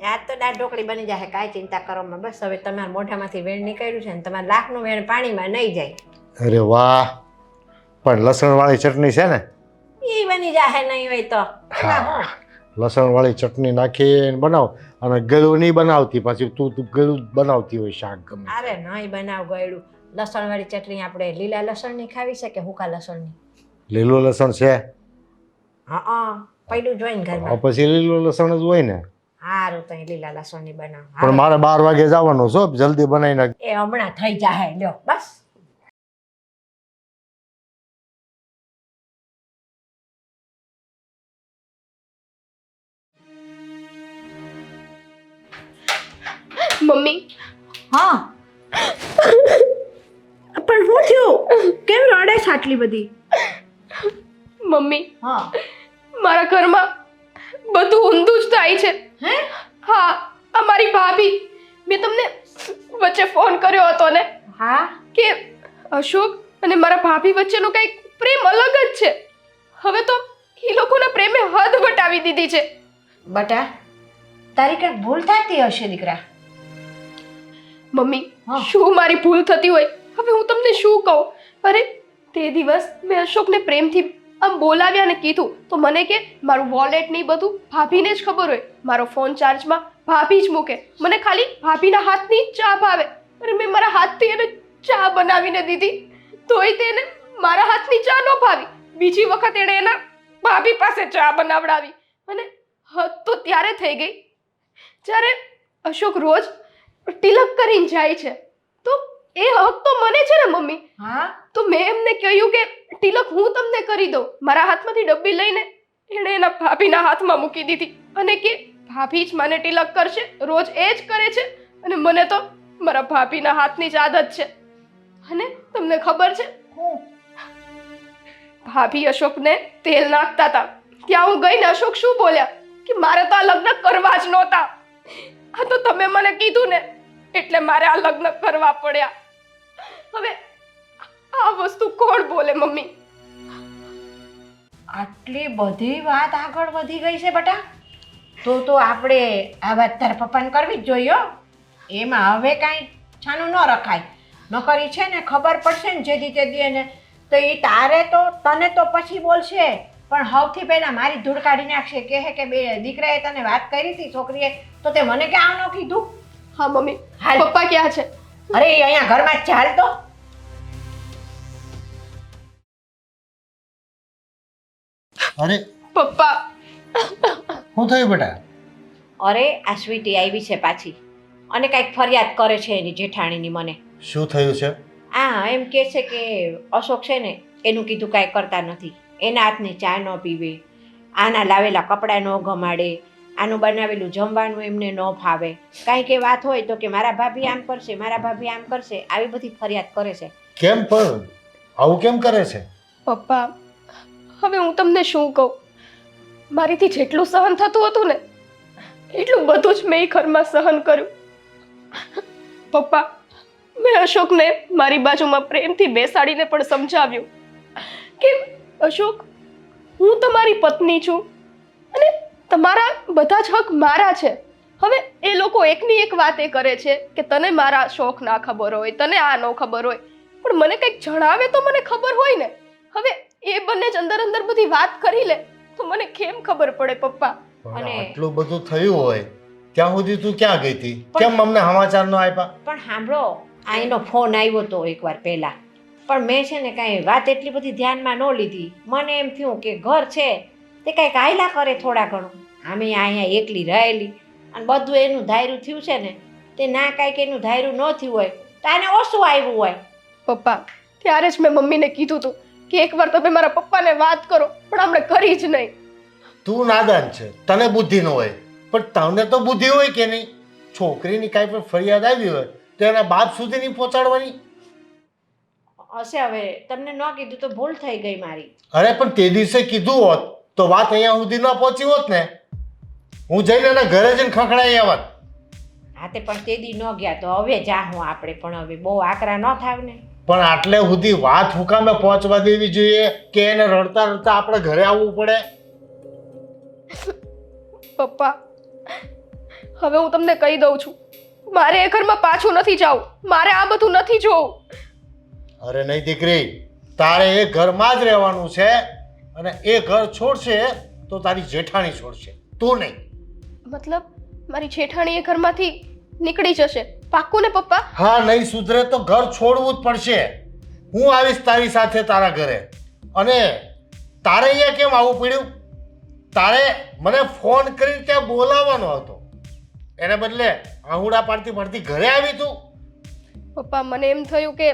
આજ તો દાળ ઢોકળી બની જશે, કાંઈ ચિંતા કરો માં. બસ હવે તમારા મોઢામાંથી વેણ નીકળ્યું છે ને તમારા લાખનું વેણ પાણીમાં નહીં જાય. અરે વાહ, પણ લસણવાળી ચટણી છે ને એ બની જશે નહીં હોય તો. હા, લસણવાળી ચટણી નાખીને બનાવ. અને ગળું નહીં બનાવતી, પાછી તું ગળું બનાવતી હોય શાક ગમે. અરે નહીં બનાવ ગળ્યું. લસણવાળી ચટણી આપણે લીલા લસણની ખાવી છે કે હુકા લસણની? લીલું લસણ છે. હા, પહેલું જોઈને ઘરમાં. પછી લીલું લસણ જ હોય ને. સારું તો લીલા લસણની બનાવ. પણ મારે 12 વાગે જવાનું છો, જલ્દી બનાવી નાખ. એ હમણાં થઈ જાય. લ્યો બસ. મમ્મી, હા પણ શું થયું? કેમ રડે છે આટલી બધી? મમ્મી, હા મારા ઘરમાં બધું ઊંધું જ થાય છે. હે? હા, અમારી ભાભી, મેં તમને વચ્ચે ફોન કર્યો હતો ને હા કે અશોક અને મારા ભાભી વચ્ચેનો કંઈક પ્રેમ અલગ જ છે. હવે તો એ લોકોના પ્રેમે હદ વટાવી દીધી છે. બટા, તારી કંઈક ભૂલ થતી હશે દીકરા. મમ્મી, હા. શું મારી ભૂલ થતી હોય હવે હું તમને શું કહું? અરે તે દિવસ મેં અશોકને પ્રેમથી આમ બોલાવ્યા ને કીધું તો મને કે મારું વોલેટ નહીં બધું ભાભીને જ ખબર હોય, મારો ફોન ચાર્જમાં ભાભી જ મૂકે, મને ખાલી ભાભીના હાથની જ ચા ભાવે. અરે મેં મારા હાથથી એને ચા બનાવીને દીધી તોય તેને મારા હાથની ચા ન ભાવી. બીજી વખત એણે એના ભાભી પાસે ચા બનાવડાવી. અને હદ તો ત્યારે થઈ ગઈ જ્યારે અશોક રોજ તિલક કરીને જાય છે તો એ હક તો મને છે ને મમ્મી. હા તો મેં એમને કહ્યું કે તિલક હું તમને કરી દઉં. મારા હાથમાંથી ડબ્બી લઈને એણે એના ભાભીના હાથમાં મૂકી દીધી અને કે ભાભી જ મને તિલક કરશે, રોજ એ જ કરે છે અને મને તો મારા ભાભીના હાથની જ આદત છે. અને તમને ખબર છે ભાભી અશોકને તેલ નાખતા હતા ત્યાં હું ગઈ ને અશોક શું બોલ્યા? કે મારે તો આ લગ્ન કરવા જ નહોતા. આ તો તમે મને કીધું ને એટલે મારે આ લગ્ન કરવા પડ્યા. હવે આ વસ્તુ કોણ બોલે મમ્મી? આટલી બધી વાત આગળ વધી ગઈ છે બેટા. તો આપણે આ વાત તારા પપ્પાને કરવી જ જોઈએ હો. એમાં હવે કાંઈ છાનું ન રખાય. નોકરી છે ને ખબર પડશે ને જેદી તેદી એને તો એ તારે તો તને તો પછી બોલશે પણ સૌથી પહેલા મારી ધૂળ કાઢી નાખશે. કહે કે બે દીકરાએ તને વાત કરી હતી છોકરીએ તો તે મને ક્યાં ન કીધું? હા મમ્મી, હાલ. પપ્પા ક્યાં છે? અરે એ અહીંયા ઘરમાં જ ચાલ તો. અરે પપ્પા, શું થયું બેટા? અરે આ સ્વીટી આવી છે પાછી અને કાંઈક ફરિયાદ કરે છે એની જેઠાણીની મને. શું થયું છે? આ એમ કહે છે કે અશોક છે ને એનું કીધું કાંઈ કરતા નથી. એના હાથની ચા ન પીવે, આના લાવેલા કપડાં ન ગમાડે, આનું બનાવેલું જમવાનું એમને ન ફાવે. કાંઈક એ વાત હોય તો કે મારા ભાભી આમ કરશે, મારા ભાભી આમ કરશે, આવી બધી ફરિયાદ કરે છે. કેમ પણ આવું કેમ કરે છે? પપ્પા, હવે હું તમને શું કહું? મારીથી જેટલું સહન થતું હતું ને એટલું બધું જ મેં એ ઘરમાં સહન કર્યું. પપ્પા, મેં અશોકને મારી બાજુમાં પ્રેમથી બેસાડીને પણ સમજાવ્યું કે અશોક, હું તમારી પત્ની છું અને તમારા બધા જ હક મારા છે. હવે એ લોકો એકની એક વાત એ કરે છે કે તને મારા શોખ ના ખબર હોય, તને આ ન ખબર હોય, પણ મને કંઈક જણાવે તો મને ખબર હોય ને. હવે એ બંને જ અંદર અંદર બધી વાત કરી લે તો મને કેમ ખબર પડે પપ્પા? પણ અને- આટલું બધું થયું હોય ત્યાં સુધી તું ક્યાં ગઈ હતી? કેમ અમને સમાચાર ન આપ્યા? પણ સાંભળો, આ એનો ફોન આવ્યો હતો એકવાર પહેલાં પણ મેં છે ને કાંઈ વાત એટલી બધી ધ્યાનમાં ન લીધી. મને એમ થયું કે ઘર છે તે કાંઈક હાયલા કરે થોડા ઘણું. આમે અહીંયા એકલી રહેલી અને બધું એનું ધાયરું થયું છે ને તે ના કાંઈક એનું ધાયરું ન થયું હોય તો આને ઓછું આવ્યું હોય. પપ્પા, ત્યારે જ મેં મમ્મીને કીધું હતું કે એકવાર તમે મારા પપ્પાને વાત કરો, પણ આપણે કરી જ નહીં. તું નાદાન છે, તને બુદ્ધિ ન હોય, પણ તને તો બુદ્ધિ હોય કે નહીં? છોકરીની કાંઈ પણ ફરિયાદ આવી હોય તો એના બાપ સુધી નહીં પહોંચાડવાની? હશે હવે તમને ન કીધું તો ભૂલ થઈ ગઈ મારી. અરે પણ તે દિવસે કીધું હોત તો વાત અહીંયા સુધી ન પહોંચી હોત ને. હું જઈને એના ઘરે જઈને ખખડાઈ આવત. હા તે પણ તે દી ન ગયા તો હવે જા હું આપણે પણ હવે બહુ આકરા ન થાવ ને. પણ આટલે સુધી વાત હુકામે પહોંચવા દેવી જોઈએ કે એને રડતા રડતા આપણે ઘરે આવવું પડે? પપ્પા, હવે હું તમને કહી દઉં છું, મારે એ ઘરમાં પાછું નથી જવું. મારે આ બધું નથી જોવું. અરે નહીં દીકરી, તારે એ ઘરમાં જ રહેવાનું છે અને એ ઘર છોડશે તો તારી જેઠાણી છોડશે, તું નહીં. મતલબ મારી જેઠાણી એ ઘરમાંથી નીકળી જશે? પાક્કું ને પપ્પા? હા, નહીં સુધરે તો ઘર છોડવું જ પડશે. હું આવીશ તારી સાથે તારા ઘરે. અને તારે અહીંયા કેમ આવવું પડ્યું? તારે મને ફોન કરી ત્યાં બોલાવવાનો હતો, એને બદલે આહુડા પાડતી પાડતી ઘરે આવી તું. પપ્પા, મને એમ થયું કે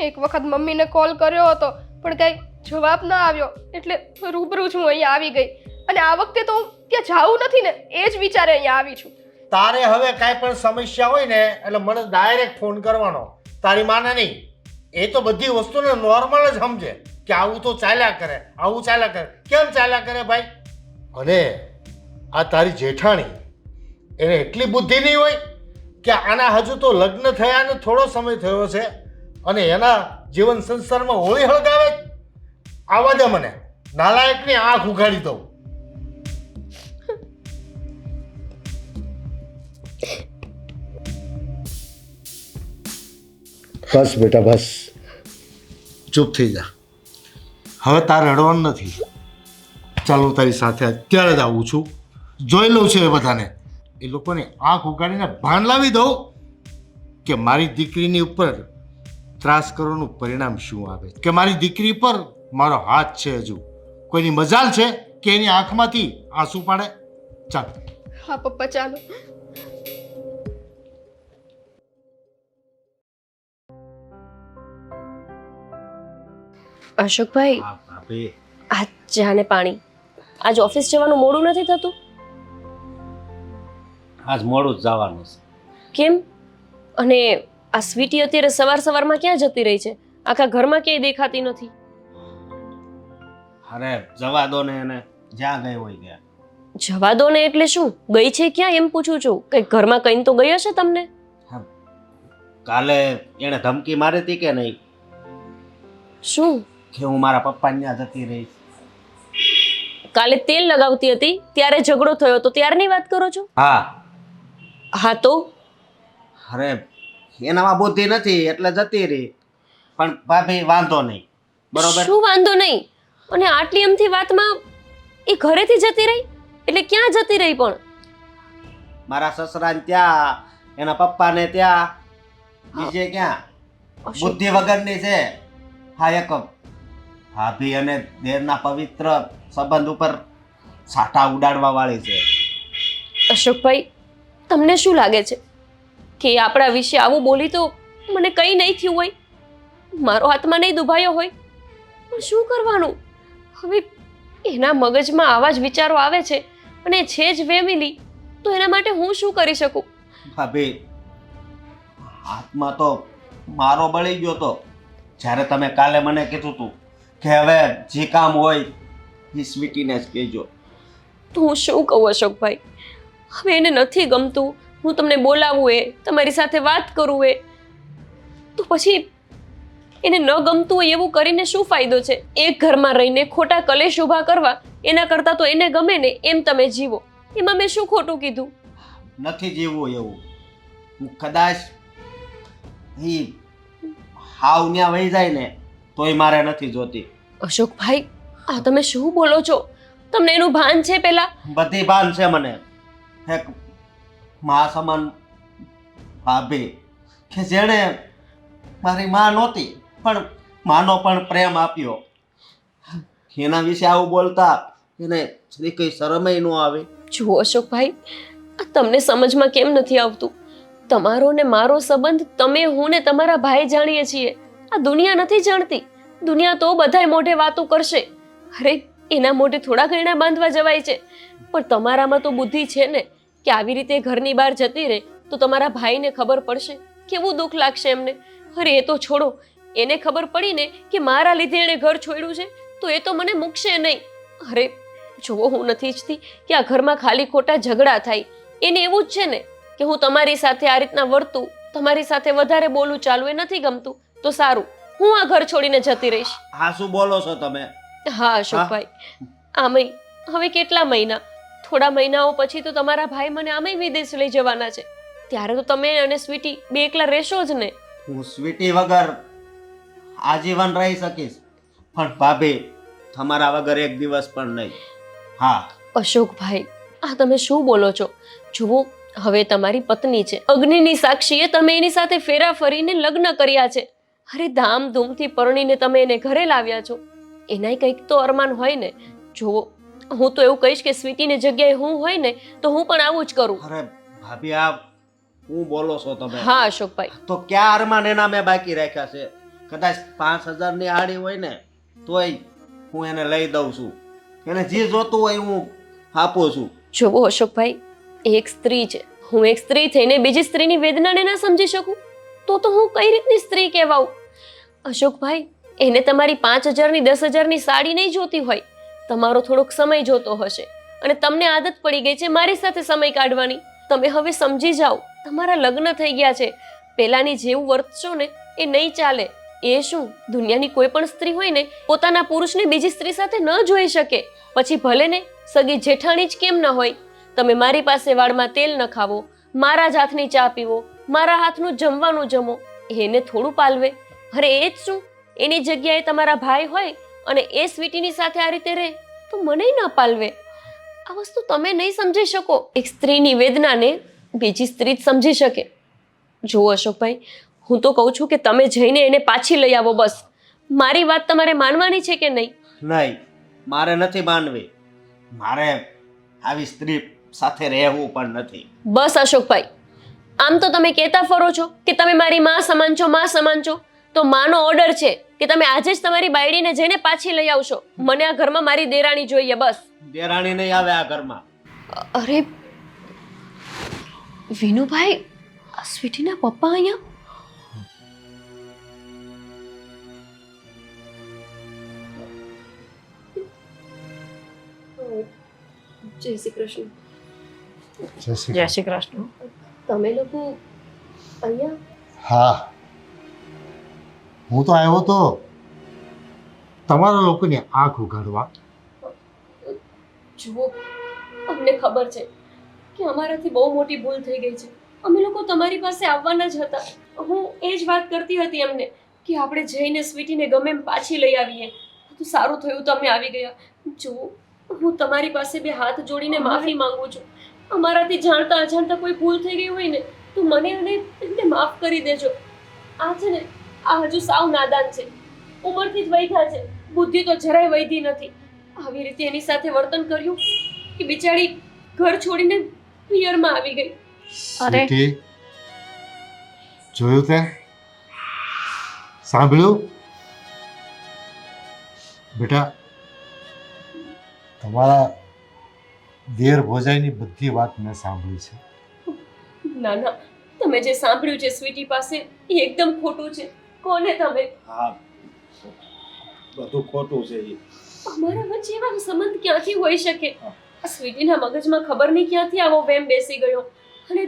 એક વખત મમ્મીને કોલ કર્યો હતો પણ કંઈ જવાબ ના આવ્યો એટલે રૂબરૂ જ હું અહીંયા આવી ગઈ. અને આ વખતે તો હું ત્યાં જાવું નથી ને એ જ વિચારે અહીંયા આવી છું. તારે હવે કાંઈ પણ સમસ્યા હોય ને એટલે મને ડાયરેક્ટ ફોન કરવાનો, તારી માને નહીં. એ તો બધી વસ્તુને નોર્મલ જ સમજે કે આવું તો ચાલ્યા કરે, આવું ચાલ્યા કરે. કેમ ચાલ્યા કરે ભાઈ? અને આ તારી જેઠાણી, એને એટલી બુદ્ધિ નહીં હોય કે આના હજુ તો લગ્ન થયાને થોડો સમય થયો છે અને એના જીવન સંસારમાં હોળી હળગાવે? આવા દે મને, નાલાયકની આંખ ઉઘાડી દઉં. બસ બેટા બસ, ચૂપ થઈ જા. હવે તારે રડવાનું નથી. ચાલ હું તારી સાથે અત્યારે જ આવું છું, જોઈ લઉં છું એ બધાને. એ લોકોને આંખ ઉગાડીને ભાન લાવી દઉં કે મારી દીકરીની ઉપર ત્રાસ કરવાનું પરિણામ શું આવે, કે મારી દીકરી પર મારો હાથ છે. હજુ કોઈની મજાલ છે કે એની આંખમાંથી આંસુ પાડે? ચાલ. હા પપ્પા, ચાલો. અશોકભાઈ, ભાભી, આ ચા ને પાણી. આજ ઓફિસ જવાનું મોડું નથી થતું? આજ મોડું જ જવાનું છે. કેમ? અને આ સ્વીટી અત્યારે સવાર સવારમાં ક્યાં જતી રહી છે? આખા ઘરમાં ક્યાંય દેખાતી નથી. અરે જવા દો ને એને, જ્યાં ગઈ હોય ગયા. જવા દો ને એટલે શું, ગઈ છે ક્યાં એમ પૂછું છું. કંઈક ઘરમાં કહીને તો ગઈ હશે તમને. કાલે એણે ધમકી મારી હતી કે નહીં શું? કે હું મારા પપ્પાને ત્યાં જતી રહીશ? કાલે તેલ લગાવતી હતી ત્યારે ઝઘડો થયો તો ત્યારની વાત કરો છો? હા. હા તો અરે એનામાં બુદ્ધિ નથી એટલે જતી રહી. પણ ભાભી વાંધો નહીં, બરોબર? શું વાંધો નહીં? અને આટલી અમથી વાતમાં એ ઘરેથી જતી રહી એટલે ક્યાં જતી રહી? પણ મારા સસરાને ત્યાં, એના પપ્પાને ત્યાં, બીજે ક્યાં? બુદ્ધિ વગરની છે. હા, એક ભાભી અને દેરના પવિત્ર સંબંધ ઉપર સાટા ઉડાડવા વાળી છે. અશોકભાઈ, તમને શું લાગે છે કે એ આપણા વિશે આવું બોલી તો મને કંઈ નહીં થયું હોય, મારો હાથમાં નહીં દુભાયો હોય? પણ શું કરવાનું હવે? એના મગજમાં આવા જ વિચારો આવે છે અને છે જ વેમિલી, તો એના માટે હું શું કરી શકું? ભાભી, હાથમાં તો મારો બળી ગયો તો જ્યારે તમે કાલે મને કીધું તું કે હવે જે કામ હોય એ સ્વીટીને જ કહેજો. તો હું શું કહું અશોકભાઈ? હવે એને નથી ગમતું હું તમને બોલાવું એ, તમારી સાથે વાત કરું એ, તો પછી એને ન ગમતું હોય એવું કરીને શું ફાયદો છે? એક ઘરમાં રહીને ખોટા કલેશ ઊભા કરવા એના કરતાં તો એને ગમે ને એમ તમે જીવો. એમાં મેં શું ખોટું કીધું? નથી જીવવું એવું. હું કદાચ એ હાવ ન્યા વહી જાય ને તોય મારે નથી જોતી. અશોકભાઈ, આ તમે શું બોલો છો? તમને એનું ભાન છે? પેલા બધી ભાન છે મને. એક મા સમાન ભાભી કે જેણે મારી માં નહોતી પણ માનો પણ પ્રેમ આપ્યો, એના વિશે આવું બોલતા એને શ્રી કઈ શરમય ન આવે. જુઓ અશોકભાઈ, આ તમને સમજમાં કેમ નથી આવતું? તમારો ને મારો સંબંધ તમે, હું ને તમારા ભાઈ જાણીએ છીએ. આ દુનિયા નથી જાણતી. દુનિયા તો બધાય મોઢે વાતો કરશે. અરે એના મોઢે થોડા ઘણા બાંધવા જવાય છે, પણ તમારામાં તો બુદ્ધિ છે ને કે આવી રીતે ઘરની બહાર જતી રહે તો તમારા ભાઈને ખબર પડશે, કેવું દુઃખ લાગશે એમને. અરે એ તો છોડો, એને ખબર પડી ને કે મારા લીધે એણે ઘર છોડ્યું છે તો એ તો મને મૂકશે નહીં. અરે જુઓ, હું નથી ઈચ્છતી કે આ ઘરમાં ખાલી ખોટા ઝઘડા થાય. એને એવું જ છે ને કે હું તમારી સાથે આ રીતના વર્તું, તમારી સાથે વધારે બોલું ચાલું એ નથી ગમતું તો સારું, હું આ ઘર છોડીને જતી રહીશ. હા, શું બોલો છો તમે? હા અશોકભાઈ, આમય હવે કેટલા મહિના, થોડા મહિનાઓ પછી તો તમારા ભાઈ મને આમય વિદેશ લઈ જવાના છે. ત્યારે તો તમે અને સ્વીટી બે એકલા રહેશો જ ને. હું સ્વીટી વગર આજીવન રહી શકીશ, પણ ભાભી તમારા વગર એક દિવસ પણ નહીં. હા. અશોકભાઈ, આ તમે શું બોલો છો? જુઓ, હવે તમારી પત્ની છે, અગ્નિની સાક્ષીએ તમે એની સાથે ફેરા ફરીને લગ્ન કર્યા છે. અરે ધામધૂમથી પરણીને તમે એને ઘરે લાવ્યા છો, એનાય કંઈક તો અરમાન હોય ને. જુઓ, હું તો એવું કહીશ કે સ્વીટીની જગ્યાએ હું હોય ને તો હું પણ આવું જ કરું. અરે ભાભી, આ હું બોલો છો તમે? હા અશોકભાઈ, તો ક્યાં અરમાન એના મેં બાકી રાખ્યા છે? કદાચ 5,000 ની આડી હોય ને તોય હું એને લઈ દઉં છું. એને જે જોતું હોય હું આપું છું. જુઓ અશોકભાઈ, એક સ્ત્રી છે, હું એક સ્ત્રી થઈને બીજી સ્ત્રીની વેદનાને ના સમજી શકું તો હું કઈ રીતની સ્ત્રી કહેવાઉં? અશોકભાઈ, એને તમારી 5,000 ની 10,000 ની સાડી નહીં જોતી હોય, તમારો થોડોક સમય જોતો હશે. અને તમને આદત પડી ગઈ છે મારી સાથે સમય કાઢવાની. તમે હવે સમજી જાઓ, તમારા લગ્ન થઈ ગયા છે, પહેલાની જેવું વર્તશો ને એ નહીં ચાલે. એ શું, દુનિયાની કોઈ પણ સ્ત્રી હોય ને પોતાના પુરુષને બીજી સ્ત્રી સાથે ન જોઈ શકે, પછી ભલે ને સગી જેઠાણી જ કેમ ન હોય. તમે મારી પાસે વાળમાં તેલ ન ખાવો, મારા જ હાથની ચા પીવો, મારા હાથનું જમવાનું જમો, એને થોડું પાલવે. અરે એ જ શું, એની જગ્યાએ તમારા ભાઈ હોય અને એ સ્વીટીની સાથે આ રીતે રહે તો મને ન પાલવે. આ વસ્તુ તમે નહીં સમજી શકો. એક સ્ત્રીની વેદનાને બીજી સ્ત્રી જ સમજી શકે. જુઓ અશોકભાઈ, હું તો કહું છું કે તમે જઈને એને પાછી લઈ આવો. બસ, મારી વાત તમારે માનવાની છે કે નહીં? નહીં, મારે નથી માનવી. મારે આવી સ્ત્રી સાથે રહેવું પણ નથી. બસ અશોકભાઈ, આમ તો તમે કહેતા ફરો છો કે તમે મારી માં સમાન છો, માં સમાન છો, તો માનો ઓર્ડર છે કે તમે આજે જ તમારી બાયડીને જઈને પાછી લઈ આવશો. મને આ ઘરમાં મારી દેરાણી જોઈએ. બસ. દેરાણી નહીં આવે આ ઘરમાં. અરે વિનુભાઈ, આ સ્વીટીના પપ્પા અહીંયા? જય શ્રી કૃષ્ણ. જય શ્રી કૃષ્ણ. તમે લોકો અહીંયા? હા, હું તો આવ્યો તો તમારા લોકોની આંખ ઉઘાડવા. જુઓ, અમને ખબર છે કે અમારાથી બહુ મોટી ભૂલ થઈ ગઈ છે. અમે લોકો તમારી પાસે આવવાના જ હતા. હું એ જ વાત કરતી હતી એમને કે આપણે જઈને સ્વીટીને ગમે એમ પાછી લઈ આવીએ. તો સારું થયું તમે આવી ગયા. જુઓ, હું તમારી પાસે બે હાથ જોડીને માફી માંગુ છું. અમારાથી જાણતા અજાણતા કોઈ ભૂલ થઈ ગઈ હોય ને તો મને અને એમને માફ કરી દેજો. આ છે ને, આ હજુ સાવ નાદાન છે, ઉંમરથી જ વૈધા છે, બુદ્ધિ તો જરાય વૈધી નથી. આવી રીતે એની સાથે વર્તન કર્યું કે બિચારી ઘર છોડીને પિયરમાં આવી ગઈ. અરે. સ્વીટી, જોયું તે? સાંભળ્યું? બેટા, તમારા દેર ભોજાઈની બધી વાત મેં સાંભળી છે. ના ના, તમે જે સાંભળ્યું છે સ્વીટી પાસે એ એકદમ ખોટું છે. કોને તમે? હા, બધું ખોટું છે એ. અમારા વચ્ચે એવા સંબંધ ક્યાંથી હોઈ શકે? આ સ્વીટીના મગજમાં ખબર નહીં ક્યાંથી આવો વેમ બેસી ગયો અને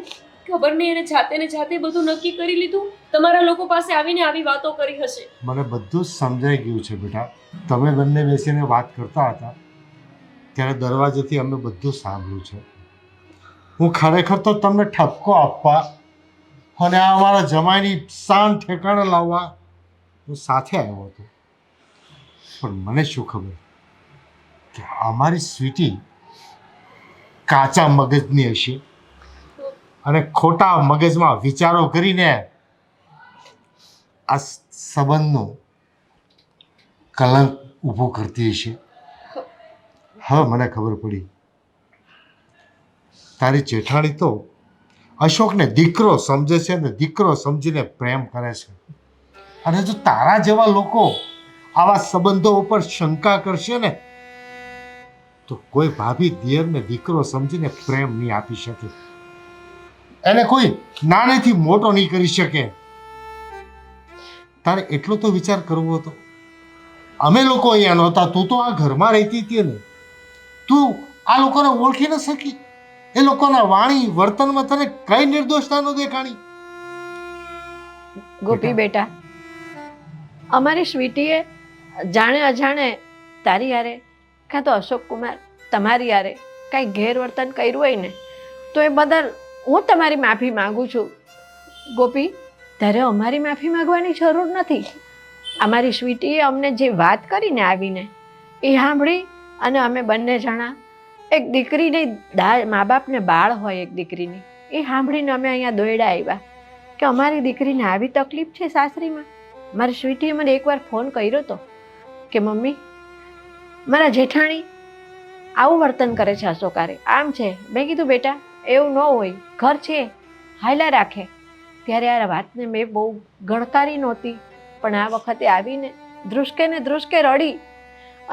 ખબર નહીં એને જાતે ને જાતે બધું નક્કી કરી લીધું. તમારા લોકો પાસે આવીને આવી વાતો કરી હશે. મને બધું જ સમજાઈ ગયું છે બેટા. તમે બંને બેસીને વાત કરતા હતા ત્યારે દરવાજેથી અમે બધું સાંભળ્યું છે. હું ખરેખર તો તમને ઠપકો આપવા અને આ અમારા જમાઈની શાન ઠેકાણે લાવવા હું સાથે આવ્યો હતો. પણ મને શું ખબર કે અમારી સ્વીટી કાચા મગજની હશે અને ખોટા મગજમાં વિચારો કરીને આ સંબંધનું કલંક ઊભું કરતી હશે. હવે મને ખબર પડી, તારી જેઠાણી તો અશોકને દીકરો સમજે છે ને દીકરો સમજીને પ્રેમ કરે છે. અને જો તારા જેવા લોકો આવા સંબંધો ઉપર શંકા કરશે ને તો કોઈ ભાભી દિયરને દીકરો સમજીને પ્રેમ નહીં આપી શકે, એને કોઈ નાનેથી મોટો નહીં કરી શકે. તારે એટલો તો વિચાર કરવો હતો. અમે લોકો અહીંયા નહોતા, તું તો આ ઘરમાં રહેતી હતી ને, તું આ લોકોને ઓળખી ન શકી. એ લોકોના વાણી વર્તનમાં તને કઈ નિર્દોષતા ન દેખાણી. ગોપી બેટા, અમારી સ્વીટીએ જાણે અજાણે તારી હારે કાં તો અશોક કુમાર તમારી હારે કાંઈ ગેરવર્તન કર્યું હોય ને તો એ બદલ હું તમારી માફી માગું છું. ગોપી, તારે અમારી માફી માંગવાની જરૂર નથી. અમારી સ્વીટીએ અમને જે વાત કરીને આવીને એ સાંભળી અને અમે બંને જણા એક દીકરીની મા બાપને બાળ હોય એક દીકરીની એ સાંભળીને અમે અહીંયા દોયડા આવ્યા કે અમારી દીકરીને આવી તકલીફ છે સાસરીમાં. મારી સ્વીટીએ મને એકવાર ફોન કર્યો હતો કે મમ્મી, મારા જેઠાણી આવું વર્તન કરે છે અશોકારે, આમ છે. મેં કીધું બેટા એવું ન હોય, ઘર છે હાયલા રાખે. ત્યારે આ વાતને મેં બહુ ગણકારી નહોતી, પણ આ વખતે આવીને ધ્રુસકે ને ધ્રુસકે રડી.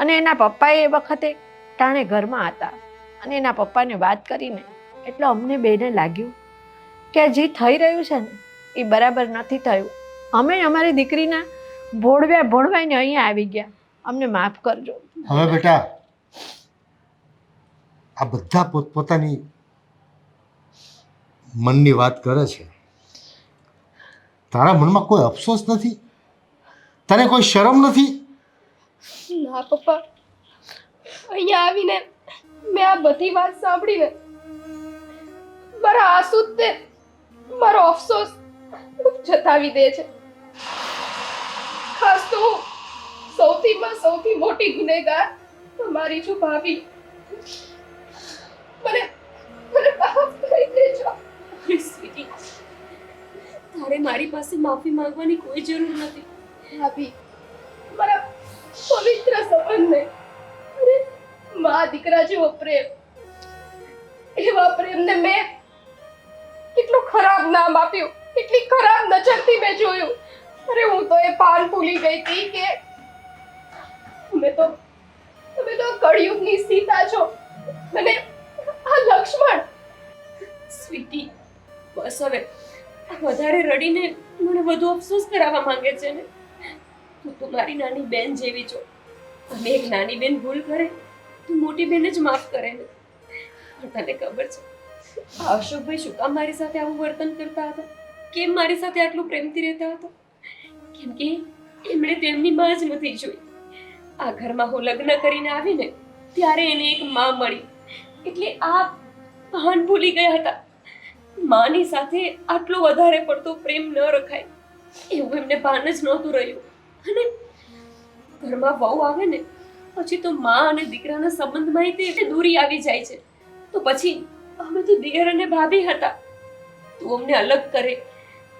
અને એના પપ્પાએ એ વખતે ટાણે ઘરમાં હતા અને એના પપ્પાને વાત કરીને એટલે અમને બેને લાગ્યું કે જે થઈ રહ્યું છે ને એ બરાબર નથી થયું. અમે અમારી દીકરીના ભોળવાઈને અહીંયા આવી ગયા, અમને માફ કરજો. હવે બેટા, આ બધા પોતપોતાની મનની વાત કરે છે. તારા મનમાં કોઈ અફસોસ નથી? તને કોઈ શરમ નથી? ના પપ્પા, અહીંયા આવીને મેં આ બધી વાત સાંભળીને મારા આંસુ જ તે મારો અફસોસ જતાવી દે છે. ખાસ તો હું સૌથી મોટી ગુનેગાર તમારી છું ભાભી. મને માફ કરી દેજો. સ્વીટી, તારે મારી પાસે માફી માંગવાની કોઈ જરૂર નથી. ભાભી, મારા પવિત્ર સંબંધને અરે મા દીકરા જેવો પ્રેમ, એવા પ્રેમને મેં કેટલું ખરાબ નામ આપ્યું, કેટલી ખરાબ નજરથી મેં જોયું. અરે હું તો એ પાન ભૂલી ગઈ હતી કે તમે તો કળિયુગની સીતા છો અને આ લક્ષ્મણ. સ્વીટી, બસ હવે વધારે રડીને મને વધુ અફસોસ કરાવવા માંગે છે ને? તું તો મારી નાની બેન જેવી છો, અને એક નાની બેન ભૂલ કરે તો મોટી બેન જ માફ કરે ને. પણ તને ખબર છે આ અશોકભાઈ શું કામ મારી સાથે આવું વર્તન કરતા હતા? કેમ મારી સાથે આટલું પ્રેમથી રહેતા હતા? કેમ કે એમણે તેમની માં જ નથી જોઈ. આ ઘરમાં હું લગ્ન કરીને આવીને ત્યારે એને એક માં મળી, એટલે આ ભાન ભૂલી ગયા હતા. માની સાથે આટલો વધારે પડતો પ્રેમ ન રખાય એવું એમને ભાન જ નહોતું રહ્યું. અને ઘરમાં વહુ આવે ને પછી તો માં અને દીકરાના સંબંધમાં તે દૂરી આવી જાય છે. તો પછી અમે તો દિયર અને ભાભી હતા. તું અમને અલગ કરે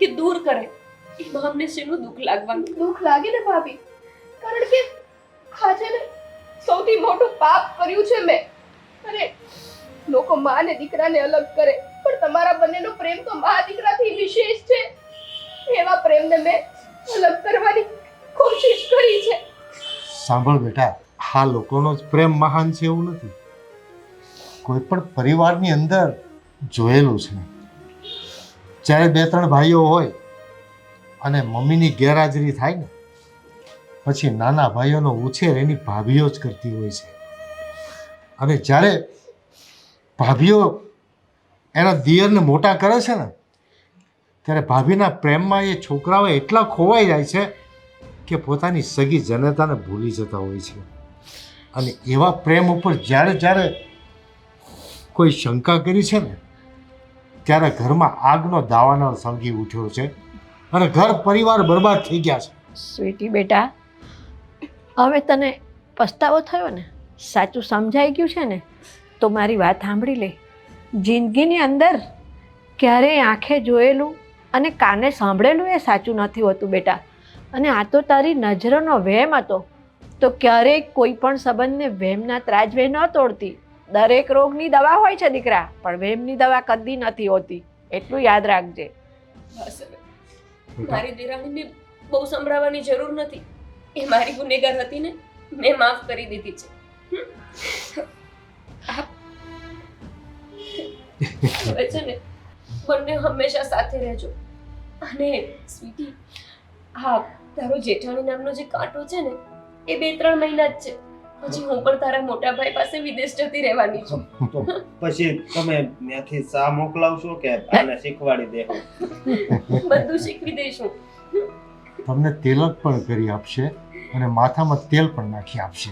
કે દૂર કરે એમાં અમને શેનું દુઃખ લાગવાનું? દુઃખ લાગે ને ભાભી, કારણ કે આજે ને સૌથી મોટું પાપ કર્યું છે મેં. અરે લોકો માં અને દીકરાને અલગ કરે, પણ તમારા બંનેનો પ્રેમ તો મા દીકરાથી વિશેષ છે. એવા પ્રેમને મેં અલગ કરવાની કોશિશ કરી છે. સાંભળ બેટા, આ લોકોનો જ પ્રેમ મહાન છે એવું નથી. કોઈ પણ પરિવારની અંદર જોયેલું છે, જ્યારે 2-3 ભાઈઓ હોય અને મમ્મીની ગેરહાજરી થાય ને પછી નાના ભાઈઓનો ઉછેર એની ભાભીઓ જ કરતી હોય છે. અને જ્યારે ભાભીઓ એના દિયરને મોટા કરે છે ને ત્યારે ભાભીના પ્રેમમાં એ છોકરાઓ એટલા ખોવાઈ જાય છે કે પોતાની સગી જનતાને ભૂલી જતા હોય છે. અને એવા પ્રેમ ઉપર જ્યારે કોઈ શંકા કરી છે ને ત્યારે ઘરમાં આગનો દાવાનળ સળગી ઉઠ્યો છે અને ઘર પરિવાર બરબાદ થઈ ગયા છે. સ્વીટી બેટા, હવે તને પસ્તાવો થયો ને? સાચું સમજાઈ ગયું છે ને? તો મારી વાત સાંભળી લે. જિંદગીની અંદર ક્યારેય આંખે જોયેલું અને કાને સાંભળેલું એ સાચું નથી હોતું બેટા. અને આ તો તારી નજરોનો વહેમ હતો. તો ક્યારેય કોઈ પણ સંબંધને વહેમના ત્રાજવે ન તોડતી. દરેક રોગની દવા હોય છે દીકરા, પણ વહેમની દવા કદી નથી હોતી. એટલું યાદ રાખજે. બસ હવે મારી દેરાણીને બહુ સંભળાવવાની જરૂર નથી. એ મારી ગુનેગાર હતી ને, મેં માફ કરી દીધી છે. હવે છે ને બંને હંમેશા સાથે રહેજો. અને સ્વીટી, હા, તારો જેઠાણી નામનો જે કાંટો છે ને એ 2-3 મહિના જ છે. પછી હું પણ તારા મોટા ભાઈ પાસે વિદેશ જતી રહેવાની છું. તો પછી તમે ત્યાંથી ચા મોકલાવશો કે આને શીખવાડી દેશો? બધું શીખવી દઈશું. તમને તિલક પણ કરી આપશે અને માથામાં તેલ પણ નાખી આપશે.